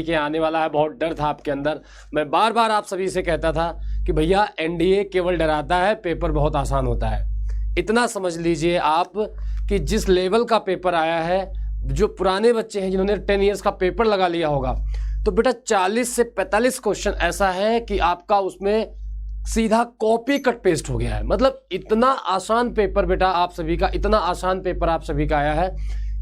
के आने वाला है, बहुत डर था आपके अंदर। मैं बार बार आप सभी से कहता था कि भैया एनडीए केवल डराता है, पेपर बहुत आसान होता है। इतना समझ लीजिए आप कि जिस लेवल का पेपर आया है, जो पुराने बच्चे हैं जिन्होंने 10 ईयर्स का पेपर लगा लिया होगा, तो बेटा 40 से 45 क्वेश्चन ऐसा है कि आपका उसमें सीधा कॉपी कट पेस्ट हो गया है। मतलब इतना आसान पेपर बेटा आप सभी का, इतना आसान पेपर आप सभी का आया है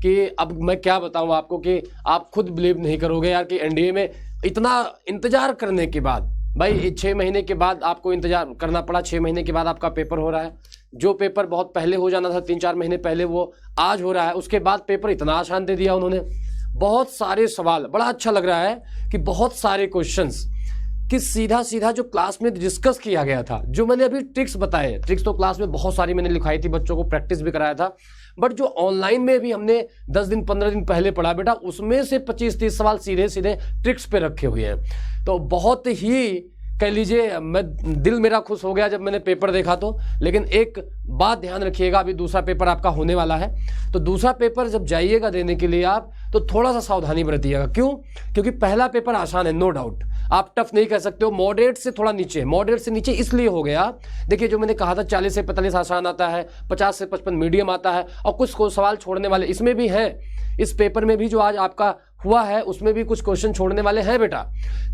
कि अब मैं क्या बताऊं आपको कि आप खुद बिलीव नहीं करोगे यार कि एनडीए में इतना इंतजार करने के बाद, भाई 6 महीने के बाद आपको इंतजार करना पड़ा, 6 महीने के बाद आपका पेपर हो रहा है। जो पेपर बहुत पहले हो जाना था 3-4 महीने पहले, वो आज हो रहा है। उसके बाद पेपर इतना आसान दे दिया उन्होंने। बहुत सारे सवाल, बड़ा अच्छा लग रहा है कि बहुत सारे क्वेश्चंस कि सीधा सीधा जो क्लास में डिस्कस किया गया था, जो मैंने अभी ट्रिक्स बताए, ट्रिक्स तो क्लास में बहुत सारी मैंने लिखाई थी, बच्चों को प्रैक्टिस भी कराया था, बट जो ऑनलाइन में भी हमने 10 दिन 15 दिन पहले पढ़ा बेटा, उसमें से 25-30 सवाल सीधे सीधे ट्रिक्स पे रखे हुए हैं। तो बहुत ही कह लीजिए मैं दिल मेरा खुश हो गया जब मैंने पेपर देखा तो। लेकिन एक बात ध्यान रखिएगा, अभी दूसरा पेपर आपका होने वाला है, तो दूसरा पेपर जब जाइएगा देने के लिए आप, तो थोड़ा सा सावधानी बरतिएगा। क्यों? क्योंकि पहला पेपर आसान है, नो डाउट, आप टफ नहीं कह सकते हो। मॉडरेट से थोड़ा नीचे, मॉडरेट से नीचे इसलिए हो गया, देखिए जो मैंने कहा था 40 से 45 आसान आता है, 50 से 55 मीडियम आता है, और कुछ सवाल छोड़ने वाले इसमें भी हैं। इस पेपर में भी जो आज आपका हुआ है उसमें भी कुछ क्वेश्चन छोड़ने वाले हैं बेटा।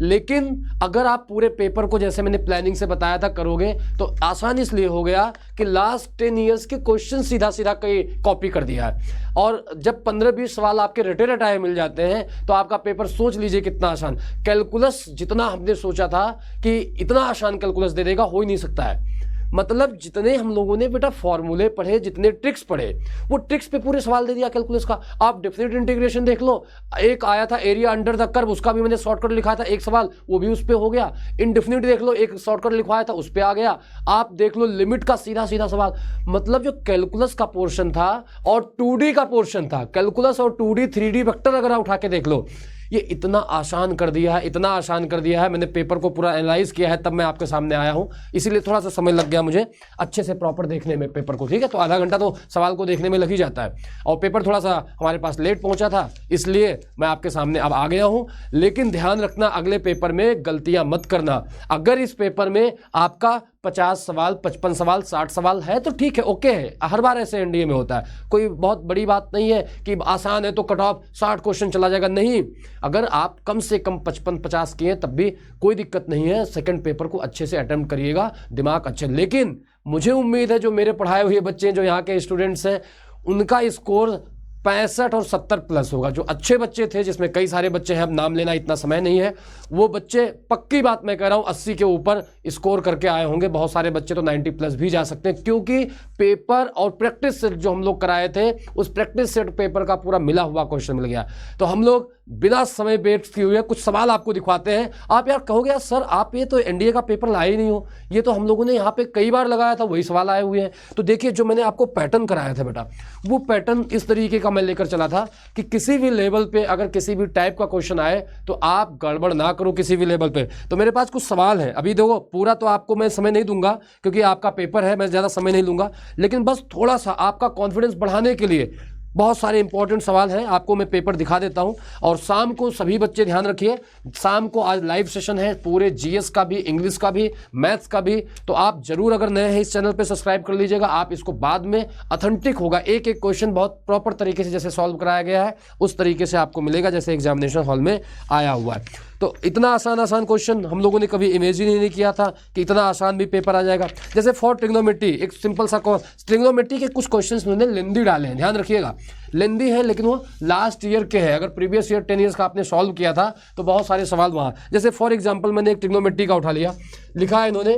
लेकिन अगर आप पूरे पेपर को जैसे मैंने प्लानिंग से बताया था करोगे, तो आसान इसलिए हो गया कि लास्ट 10 ईयर्स के क्वेश्चन सीधा सीधा कहीं कॉपी कर दिया है। और जब 15-20 सवाल आपके रटे रटाए मिल जाते हैं, तो आपका पेपर सोच लीजिए कितना आसान। कैलकुलस जितना हमने सोचा था कि इतना आसान कैलकुलस दे देगा, हो ही नहीं सकता है। मतलब जितने हम लोगों ने बेटा फॉर्मूले पढ़े, जितने ट्रिक्स पढ़े, वो ट्रिक्स पे पूरे सवाल दे दिया कैलकुलस का। आप डेफिनेट इंटीग्रेशन देख लो, एक आया था एरिया अंडर द कर्व, उसका भी मैंने शॉर्टकट लिखा था, एक सवाल वो भी उस पे हो गया। इनडेफिनिट देख लो, एक शॉर्टकट लिखवाया था, उस पे आ गया। आप देख लो लिमिट का सीधा सीधा सवाल। मतलब जो कैलकुलस का पोर्शन था और 2D का पोर्शन था, कैलकुलस और 2D 3D वेक्टर अगर आप उठा के देख लो, ये इतना आसान कर दिया है, इतना आसान कर दिया है। मैंने पेपर को पूरा एनालाइज किया है, तब मैं आपके सामने आया हूं, इसीलिए थोड़ा सा समय लग गया मुझे अच्छे से प्रॉपर देखने में पेपर को, ठीक है। तो आधा घंटा तो सवाल को देखने में लग ही जाता है, और पेपर थोड़ा सा हमारे पास लेट पहुंचा था, इसलिए मैं आपके सामने अब आ गया हूं। लेकिन ध्यान रखना, अगले पेपर में गलतियां मत करना। अगर इस पेपर में आपका 50 सवाल, 55 सवाल, 60 सवाल है तो ठीक है, ओके है, हर बार ऐसे एनडीए में होता है, कोई बहुत बड़ी बात नहीं है कि आसान है तो कट ऑफ 60 क्वेश्चन चला जाएगा, नहीं। अगर आप कम से कम 55-50 किए तब भी कोई दिक्कत नहीं है। सेकंड पेपर को अच्छे से अटेम्प्ट करिएगा, दिमाग अच्छे। लेकिन मुझे उम्मीद है जो मेरे पढ़ाए हुए बच्चे, जो यहाँ के स्टूडेंट्स हैं, उनका स्कोर 65 और 70 प्लस होगा। जो अच्छे बच्चे थे, जिसमें कई सारे बच्चे हैं, अब नाम लेना इतना समय नहीं है, वो बच्चे पक्की बात मैं कह रहा हूँ 80 के ऊपर स्कोर करके आए होंगे। बहुत सारे बच्चे तो 90 प्लस भी जा सकते हैं, क्योंकि पेपर और प्रैक्टिस सेट जो हम लोग कराए थे, उस प्रैक्टिस सेट पेपर का पूरा मिला हुआ क्वेश्चन मिल गया। तो हम लोग बिना समय वेस्ट किए हुए कुछ सवाल आपको दिखवाते हैं। आप यार कहोगे यार सर आप ये तो एनडीए का पेपर लाए ही नहीं हो, ये तो हम लोगों ने यहाँ पे कई बार लगाया था, वही सवाल आए हुए हैं। तो देखिए जो मैंने आपको पैटर्न कराया था बेटा, वो पैटर्न इस तरीके का मैं लेकर चला था कि किसी भी लेवल पे अगर किसी भी टाइप का क्वेश्चन आए तो आप गड़बड़ ना करो किसी भी लेवल पे। तो मेरे पास कुछ सवाल है, अभी देखो पूरा तो आपको मैं समय नहीं दूंगा क्योंकि आपका पेपर है, मैं ज़्यादा समय नहीं लूंगा, लेकिन बस थोड़ा सा आपका कॉन्फिडेंस बढ़ाने के लिए बहुत सारे इंपॉर्टेंट सवाल हैं, आपको मैं पेपर दिखा देता हूं। और शाम को सभी बच्चे ध्यान रखिए, शाम को आज लाइव सेशन है, पूरे जीएस का भी, इंग्लिश का भी, मैथ्स का भी। तो आप जरूर अगर नए हैं इस चैनल पे सब्सक्राइब कर लीजिएगा। आप इसको बाद में ऑथेंटिक होगा, एक एक क्वेश्चन बहुत प्रॉपर तरीके से जैसे सॉल्व कराया गया है उस तरीके से आपको मिलेगा जैसे एग्जामिनेशन हॉल में आया हुआ है। तो इतना आसान क्वेश्चन हम लोगों ने कभी इमेजिन ही नहीं किया था कि इतना आसान भी पेपर आ जाएगा। जैसे फॉर ट्रिग्नोमेट्री, एक सिंपल सा ट्रिग्नोमेट्री के कुछ क्वेश्चंस उन्होंने लेंदी डाले हैं, ध्यान रखिएगा, लेंदी है लेकिन वो लास्ट ईयर के हैं। अगर प्रीवियस ईयर 10 ईयर्स का आपने सॉल्व किया था तो बहुत सारे सवाल वहाँ, जैसे फॉर एग्जाम्पल मैंने एक ट्रिग्नोमेट्री का उठा लिया, लिखा है इन्होंने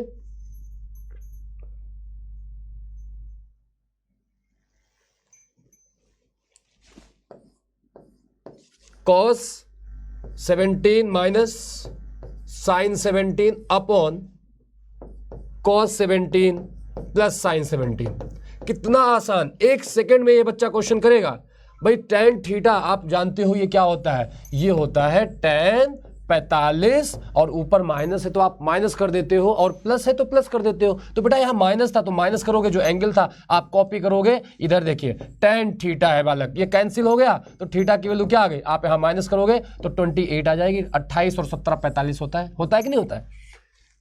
cos 17 minus sine 17 upon cos 17 plus sine 17। कितना आसान, एक सेकंड में ये बच्चा क्वेश्चन करेगा। भाई tan थीटा आप जानते हो ये क्या होता है, ये होता है tan 45 और ऊपर माइनस है तो आप माइनस कर देते हो और प्लस है तो प्लस कर देते हो। तो बेटा यहाँ माइनस था तो माइनस करोगे, जो एंगल था आप कॉपी करोगे, इधर देखिए tan थीटा है बालक, ये कैंसिल हो गया तो थीटा की वैल्यू क्या आ गई, आप यहाँ माइनस करोगे तो 28 आ जाएगी। 28 और 17 45 होता है कि नहीं होता है?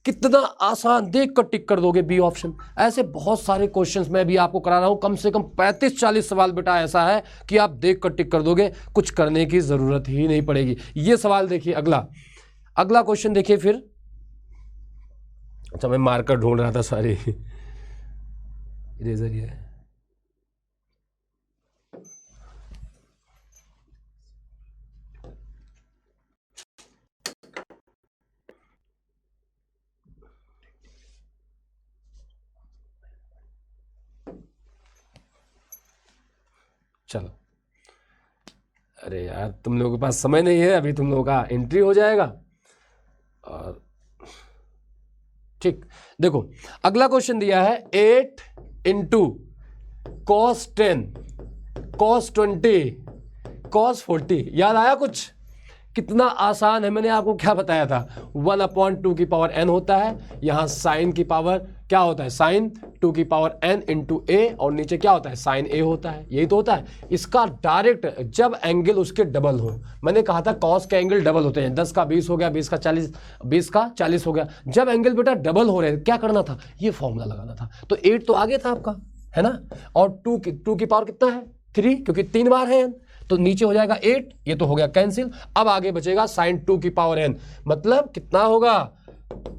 कितना आसान, देख कर टिक कर दोगे बी ऑप्शन। ऐसे बहुत सारे क्वेश्चंस मैं भी आपको करा रहा हूं, कम से कम 35-40 सवाल बेटा ऐसा है कि आप देख कर टिक कर दोगे, कुछ करने की जरूरत ही नहीं पड़ेगी। ये सवाल देखिए, अगला क्वेश्चन देखिए फिर। अच्छा मैं मार्कर ढूंढ रहा था, सॉरी इरेजर ये है। चलो, अरे यार तुम लोगों के पास समय नहीं है, अभी तुम लोगों का एंट्री हो जाएगा। और ठीक, देखो अगला क्वेश्चन दिया है 8 इंटू cos 10 cos 20 cos 40। याद आया कुछ? कितना आसान है, मैंने आपको क्या बताया था, 1/2 की पावर n होता है, यहां साइन की पावर क्या होता है, साइन 2 की पावर n इंटू ए, और नीचे क्या होता है, साइन a होता है। यही तो होता है। इसका डायरेक्ट जब एंगल उसके डबल हो, मैंने कहा था कॉस के एंगल डबल होते हैं, 10 का 20 हो गया, 20 का 40, 20 का 40 हो गया। जब एंगल बेटा डबल हो रहे क्या करना था, ये फॉर्मूला लगाना था। तो 8 तो आगे था आपका, है ना, और 2 की पावर कितना है, 3, क्योंकि 3 बार है n, तो नीचे हो जाएगा 8, ये तो हो गया कैंसिल। अब आगे बचेगा साइन 2 की पावर n, मतलब कितना होगा,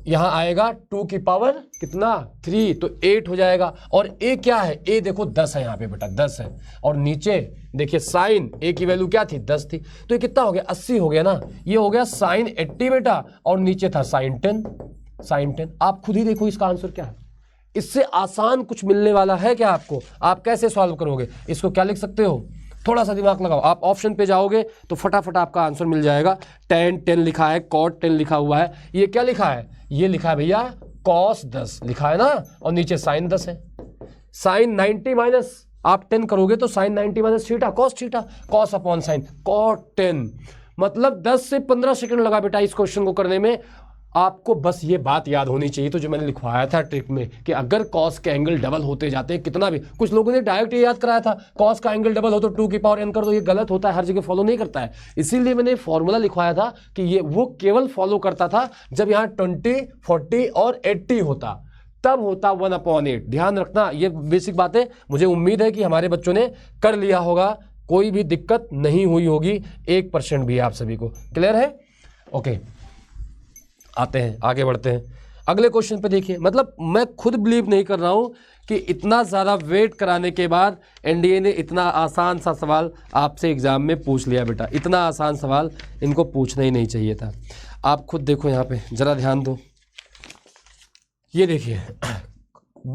यहां आएगा 2 की पावर कितना 3, तो 8 हो जाएगा। और a क्या है, a देखो 10 है, यहाँ पे बेटा 10 है, और नीचे देखिए साइन a की वैल्यू क्या थी, 10 थी, तो ये कितना हो गया, 80 हो गया ना। ये हो गया साइन 80 बेटा, और नीचे था साइन 10। आप खुद ही देखो इसका आंसर क्या है। इससे आसान कुछ मिलने वाला है क्या आपको? आप कैसे सॉल्व करोगे इसको? क्या लिख सकते हो, थोड़ा सा दिमाग लगाओ। आप ऑप्शन पे जाओगे तो फटाफट आपका आंसर मिल जाएगा। tan 10 लिखा है, cot 10 लिखा हुआ है, ये क्या लिखा है, ये लिखा है भैया cos 10 लिखा है ना, और नीचे साइन 10 है। साइन 90 माइनस आप 10 करोगे तो sine 90 minus theta, cos upon sine cot 10, मतलब 10 से 15 सेकंड लगा बेटा इस क्वेश्चन को करने में। आपको बस ये बात याद होनी चाहिए, तो जो मैंने लिखवाया था ट्रिक में कि अगर कॉस के एंगल डबल होते जाते हैं कितना भी, कुछ लोगों ने डायरेक्ट ये याद कराया था कॉस का एंगल डबल हो तो 2 की पावर n कर दो, ये गलत होता है, हर जगह फॉलो नहीं करता है। इसीलिए मैंने फॉर्मूला लिखवाया था कि ये वो केवल फॉलो करता था जब यहाँ 20, 40 और 80 होता, तब होता 1/8। ध्यान रखना, ये बेसिक बातें मुझे उम्मीद है कि हमारे बच्चों ने कर लिया होगा, कोई भी दिक्कत नहीं हुई होगी 1% भी। आप सभी को क्लियर है? ओके, आते हैं, आगे बढ़ते हैं अगले क्वेश्चन पे। देखिए, मतलब मैं खुद बिलीव नहीं कर रहा हूं कि इतना ज़्यादा वेट कराने के बाद एनडीए ने इतना आसान सा सवाल आपसे एग्जाम में पूछ लिया बेटा। इतना आसान सवाल इनको पूछना ही नहीं चाहिए था। आप खुद देखो, यहाँ पे जरा ध्यान दो, ये देखिए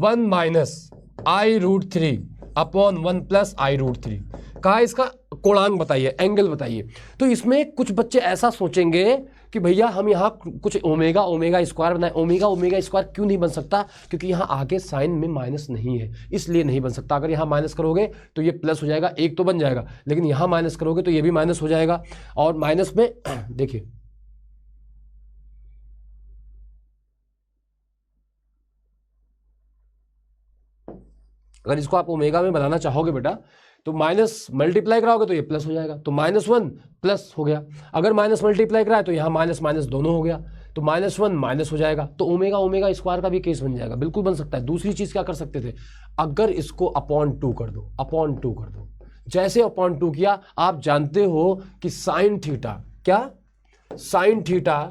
1 minus i√3 upon 1 plus i√3 कहा, इसका कोणांक बताइए, एंगल बताइए। तो इसमें कुछ बच्चे ऐसा सोचेंगे कि भैया हम यहाँ कुछ ओमेगा स्क्वायर बनाए। ओमेगा स्क्वायर क्यों नहीं बन सकता? क्योंकि यहाँ आगे साइन में माइनस नहीं है, इसलिए नहीं बन सकता। अगर यहाँ माइनस करोगे तो ये प्लस हो जाएगा, एक तो बन जाएगा, लेकिन यहाँ माइनस करोगे तो ये भी माइनस हो जाएगा। और माइनस में देखिए, अगर इसको आप ओमेगा में बनाना चाहोगे बेटा तो माइनस मल्टीप्लाई कराओगे तो ये प्लस हो जाएगा, तो -1 प्लस हो गया। अगर माइनस मल्टीप्लाई कराए तो यहाँ माइनस माइनस दोनों हो गया, तो -1 माइनस हो जाएगा। तो ओमेगा स्क्वायर का भी केस बन जाएगा, बिल्कुल बन सकता है। दूसरी चीज क्या कर सकते थे, अगर इसको अपॉन 2 कर दो, जैसे अपॉन 2 किया, आप जानते हो कि साइन थीटा क्या, sine theta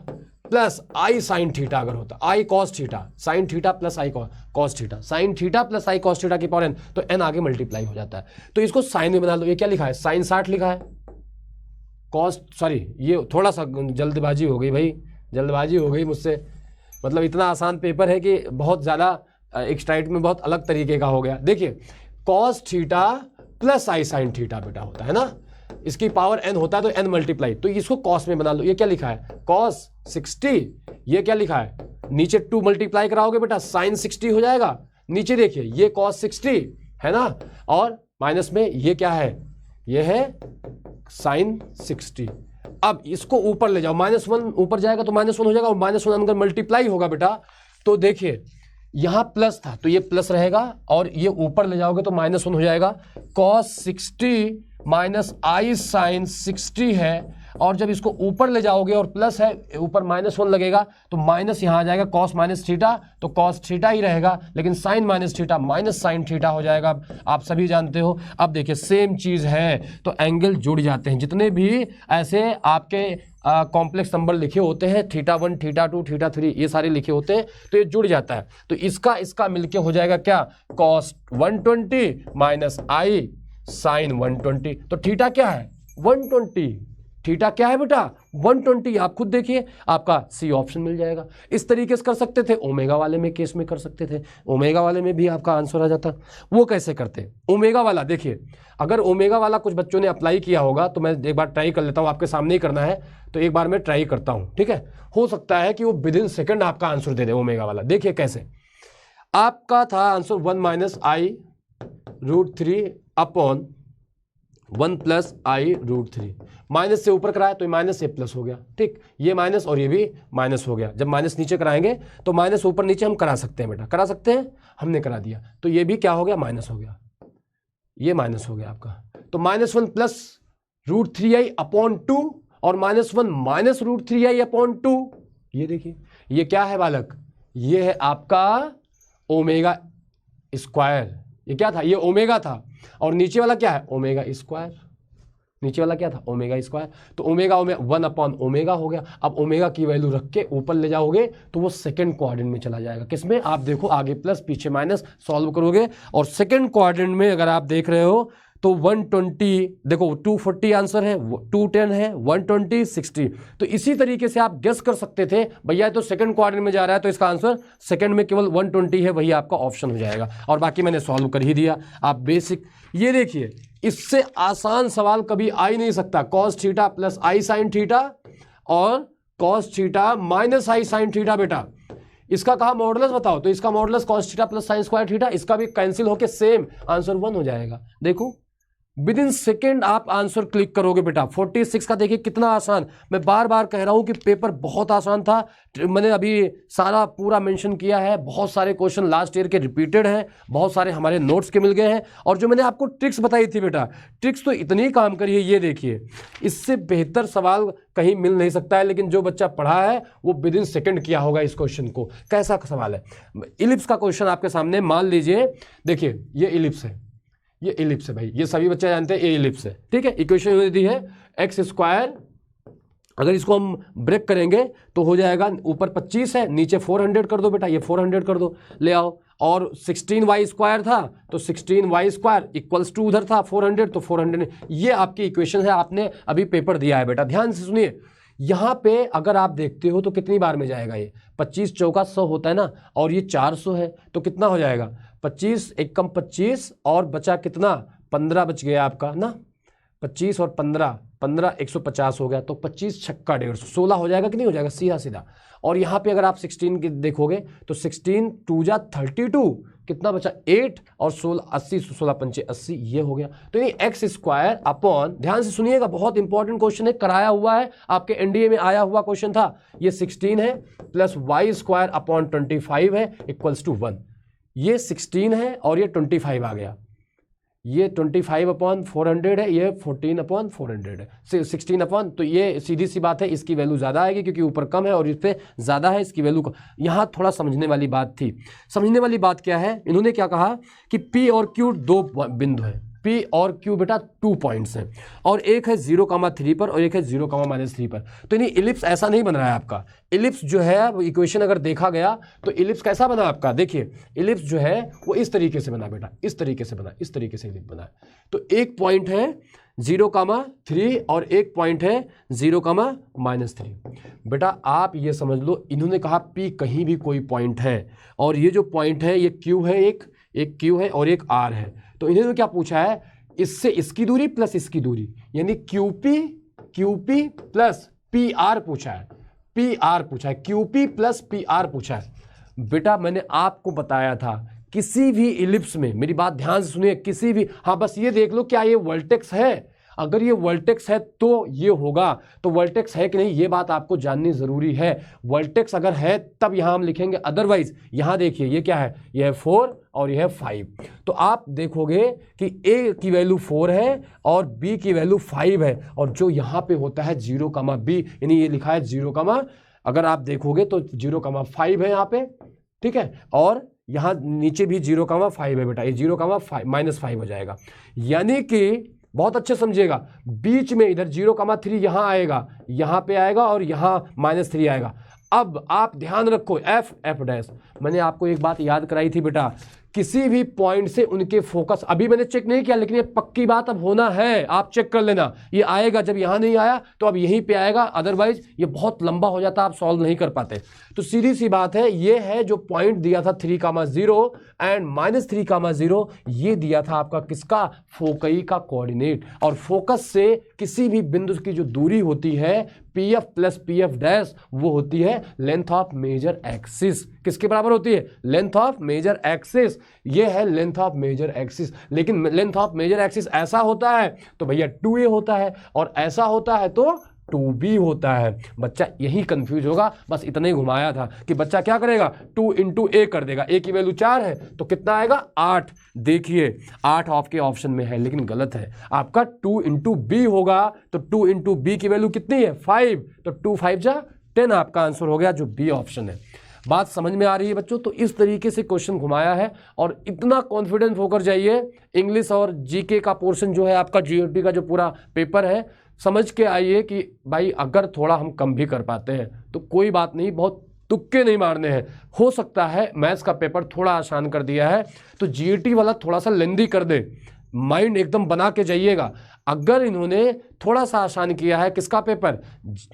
plus i sine theta अगर होता, i cos theta, sine theta plus i cos theta, sine theta plus i cos theta की पावर n, तो n आगे मल्टीप्लाई हो जाता है। तो इसको साइन में बना लो। ये क्या लिखा है, साइन 60 लिखा है, कॉस, सॉरी ये थोड़ा सा जल्दबाजी हो गई भाई, जल्दबाजी हो गई मुझसे, मतलब इतना आसान पेपर है कि बहुत ज़्यादा एक स्ट्राइट में बहुत अलग तरीके का हो गया। देखिए cos theta plus i sine theta बेटा होता है ना, इसकी पावर n होता है तो n मल्टीप्लाई, तो इसको कॉस में बना लो। ये क्या लिखा है, कॉस 60, ये क्या लिखा है, नीचे 2 मल्टीप्लाई कराओगे बेटा साइन 60 हो जाएगा। नीचे देखिए ये कॉस 60 है ना, और माइनस में ये क्या है, ये है साइन 60। अब इसको ऊपर ले जाओ, -1 ऊपर जाएगा तो -1 हो जाएगा, और -1 अंदर मल्टीप्लाई होगा बेटा, तो देखिए यहां प्लस था तो ये प्लस रहेगा, और ये ऊपर ले जाओगे तो -1 हो जाएगा। cos 60 माइनस आई साइन 60 है, और जब इसको ऊपर ले जाओगे और प्लस है ऊपर -1 लगेगा तो माइनस यहाँ आ जाएगा, cos माइनस थीटा तो cos थीटा ही रहेगा, लेकिन sine minus theta minus sine theta हो जाएगा, आप सभी जानते हो। अब देखिए सेम चीज़ है तो एंगल जुड़ जाते हैं, जितने भी ऐसे आपके कॉम्प्लेक्स नंबर लिखे होते हैं, θ1 θ2 θ3 ये सारे लिखे होते हैं, तो ये जुड़ जाता है। तो इसका मिलके हो जाएगा क्या, cos 120 माइनस आई साइन 120, तो थीटा क्या है 120, थीटा क्या है बेटा 120, आप खुद देखिए, आपका सी ऑप्शन मिल जाएगा। इस तरीके से कर सकते थे, ओमेगा वाले में केस में कर सकते थे, ओमेगा वाले में भी आपका आंसर आ जाता। वो कैसे करते, ओमेगा वाला देखिए, अगर ओमेगा वाला कुछ बच्चों ने अप्लाई किया होगा तो मैं एक बार ट्राई कर लेता हूँ, आपके सामने ही करना है, तो एक बार मैं ट्राई करता हूँ, ठीक है। हो सकता है कि वो विदिन सेकेंड आपका आंसर दे दे ओमेगा वाला। देखिए कैसे, आपका था आंसर 1 माइनस आई √3 अपॉन 1 प्लस आई √3, माइनस से ऊपर कराया तो माइनस से प्लस हो गया, ठीक, ये माइनस और ये भी माइनस हो गया। जब माइनस नीचे कराएंगे तो माइनस ऊपर नीचे हम करा सकते हैं बेटा, करा सकते हैं, हमने करा दिया, तो ये भी क्या हो गया माइनस हो गया, ये माइनस हो गया आपका। तो -1 प्लस √3i अपॉन 2 और -1 माइनस √3i अपॉन 2, ये देखिए ये क्या है बालक, ये है आपका ओमेगा स्क्वायर। ये क्या था, ये ओमेगा था, और नीचे वाला क्या है ओमेगा स्क्वायर, नीचे वाला क्या था ओमेगा स्क्वायर, तो ओमेगा 1 अपॉन ओमेगा हो गया। अब ओमेगा की वैल्यू रख के ऊपर ले जाओगे तो वो सेकंड क्वाड्रेंट में चला जाएगा, किसमें, आप देखो आगे प्लस पीछे माइनस, सॉल्व करोगे और सेकंड क्वाड्रेंट में अगर आप देख रहे हो तो 120, देखो 240 आंसर है, 210 है, 120 60। तो इसी तरीके से आप गेस कर सकते थे भैया तो सेकंड क्वाड्रेंट में जा रहा है तो इसका आंसर सेकंड में केवल 120 है, वही आपका ऑप्शन हो जाएगा। और बाकी मैंने सॉल्व कर ही दिया, आप बेसिक ये देखिए, इससे आसान सवाल कभी आ ही नहीं सकता। cos theta plus i sine theta और cos थीटा माइनस आई साइन थीटा, बेटा इसका कहा मॉडुलस बताओ, तो इसका modulus cos theta plus sine square theta, इसका भी कैंसिल होके सेम आंसर 1 हो जाएगा। देखो विद इन सेकेंड आप आंसर क्लिक करोगे बेटा। 46 का देखिए कितना आसान, मैं बार बार कह रहा हूं कि पेपर बहुत आसान था, मैंने अभी सारा पूरा मेंशन किया है, बहुत सारे क्वेश्चन लास्ट ईयर के रिपीटेड हैं, बहुत सारे हमारे नोट्स के मिल गए हैं, और जो मैंने आपको ट्रिक्स बताई थी बेटा, ट्रिक्स तो इतनी काम करी है, ये देखिए इससे बेहतर सवाल कहीं मिल नहीं सकता है। लेकिन जो बच्चा पढ़ा है वो विद इन सेकेंड किया होगा इस क्वेश्चन को। कैसा सवाल है, इलिप्स का क्वेश्चन आपके सामने, मान लीजिए देखिए ये इलिप्स है, ये इलिप्स है भाई, ये सभी बच्चे जानते हैं ये इलिप्स है, ठीक है। इक्वेशन दी है x स्क्वायर, अगर इसको हम ब्रेक करेंगे तो हो जाएगा ऊपर 25 है, नीचे 400 कर दो बेटा, ये 400 कर दो, ले आओ, और 16y स्क्वायर था तो 16y स्क्वायर इक्वल्स टू उधर था 400 तो 400, ये आपकी इक्वेशन है, आपने अभी पेपर दिया है बेटा, ध्यान से सुनिए। यहाँ पे अगर आप देखते हो तो कितनी बार में जाएगा, ये 25 चौका 100 होता है ना, और ये 400 है तो कितना हो जाएगा 25 एक कम 25 और बचा कितना 15 बच गया आपका ना, 25 और 15 150 हो गया, तो 25 छक्का 150 16 हो जाएगा कि नहीं हो जाएगा, सीधा सीधा। और यहाँ पे अगर आप 16 की देखोगे तो 16 2 जा 32, कितना बचा 8 और 16 80, 16 पंचे 80, ये हो गया। तो ये एक्स स्क्वायर अपॉन, ध्यान से सुनिएगा बहुत इंपॉर्टेंट क्वेश्चन है, कराया हुआ है आपके एनडीए में आया हुआ क्वेश्चन था, ये 16 है प्लस वाई स्क्वायर अपॉन 25 है इक्वल्स टू 1, ये 16 है और ये 25 आ गया, ये 25 अपॉन 400 है, ये 14 अपॉन 400 है, 16 अपॉन, तो ये सीधी सी बात है इसकी वैल्यू ज़्यादा आएगी क्योंकि ऊपर कम है और इस पर ज़्यादा है, इसकी वैल्यू। यहाँ थोड़ा समझने वाली बात थी, समझने वाली बात क्या है, इन्होंने क्या कहा कि P और Q 2 बिंदु है, P और Q बेटा 2 पॉइंट्स हैं, और एक है 0,3 पर और एक है 0,-3 पर। तो यानी इलिप्स ऐसा नहीं बन रहा है आपका, इलिप्स जो है इक्वेशन अगर देखा गया तो इलिप्स कैसा बना आपका, देखिए इलिप्स जो है वो इस तरीके से बना बेटा, इस तरीके से बना, इस तरीके से इलिप्स बना। तो एक पॉइंट है 0,3 और एक पॉइंट है 0,-3। बेटा आप ये समझ लो, इन्होंने कहा P कहीं भी कोई पॉइंट है, और ये जो पॉइंट है ये Q है, एक Q है और एक R है। तो इन्होंने क्या पूछा है, इससे इसकी दूरी प्लस इसकी दूरी, यानी QP प्लस PR पूछा है, PR पूछा है, QP प्लस PR पूछा है। बेटा मैंने आपको बताया था किसी भी इलिप्स में, मेरी बात ध्यान से सुनिए, किसी भी, हाँ बस ये देख लो क्या ये वर्टेक्स है, अगर ये वर्टेक्स है तो ये होगा, तो वर्टेक्स है कि नहीं ये बात आपको जाननी जरूरी है। वर्टेक्स अगर है तब यहां हम लिखेंगे, अदरवाइज यहां देखिए ये क्या है, ये है 4 और ये है 5। तो आप देखोगे कि A की वैल्यू 4 है और B की वैल्यू 5 है, और जो यहां पे होता है 0, B, यानी ये लिखा है 0, अगर आप देखोगे तो 0,5 है यहाँ पे, ठीक है, और यहाँ नीचे भी 0,5 है बेटा, ये 0,5 हो जाएगा। यानी कि बहुत अच्छे समझिएगा, बीच में इधर 0,3 यहाँ आएगा, यहाँ पे आएगा और यहाँ -3 आएगा। अब आप ध्यान रखो F डैश, मैंने आपको एक बात याद कराई थी बेटा, किसी भी पॉइंट से उनके फोकस, अभी मैंने चेक नहीं किया लेकिन ये पक्की बात अब होना है, आप चेक कर लेना, ये आएगा, जब यहां नहीं आया तो अब यहीं पे आएगा, अदरवाइज ये बहुत लंबा हो जाता, आप सॉल्व नहीं कर पाते। तो सीधी सी बात है, ये है जो पॉइंट दिया था 3,0 एंड -3,0, ये दिया था आपका किसका, फोकई का कोऑर्डिनेट। और फोकस से किसी भी बिंदु की जो दूरी होती है PF प्लस PF डैश, वो होती है लेंथ ऑफ मेजर एक्सिस। किसके बराबर होती है, लेंथ ऑफ मेजर एक्सिस, ये है लेंथ ऑफ मेजर एक्सिस। लेकिन लेंथ ऑफ मेजर एक्सिस ऐसा होता है तो भैया 2a होता है, और ऐसा होता है तो 2b होता है। बच्चा यही कंफ्यूज होगा, बस इतना ही घुमाया था कि बच्चा क्या करेगा, 2 × a कर देगा। a की वैल्यू 4 है तो कितना आएगा, 8। देखिए 8 आपके ऑप्शन में है लेकिन गलत है, आपका 2 × b होगा, तो 2 × b की वैल्यू कितनी है, 5, तो 2 5 जा 10 आपका आंसर हो गया, जो b ऑप्शन है। बात समझ में आ रही है बच्चों? तो इस तरीके से क्वेश्चन घुमाया है, और इतना कॉन्फिडेंस होकर जाइए, इंग्लिश और जीके का पोर्शन जो है आपका, जीओटी का जो पूरा पेपर है, समझ के आइए कि भाई अगर थोड़ा हम कम भी कर पाते हैं तो कोई बात नहीं, बहुत तुक्के नहीं मारने हैं। हो सकता है मैथ्स का पेपर थोड़ा आसान कर दिया है तो जीएटी वाला थोड़ा सा लेंदी कर दे, माइंड एकदम बना के जाइएगा। अगर इन्होंने थोड़ा सा आसान किया है किसका पेपर,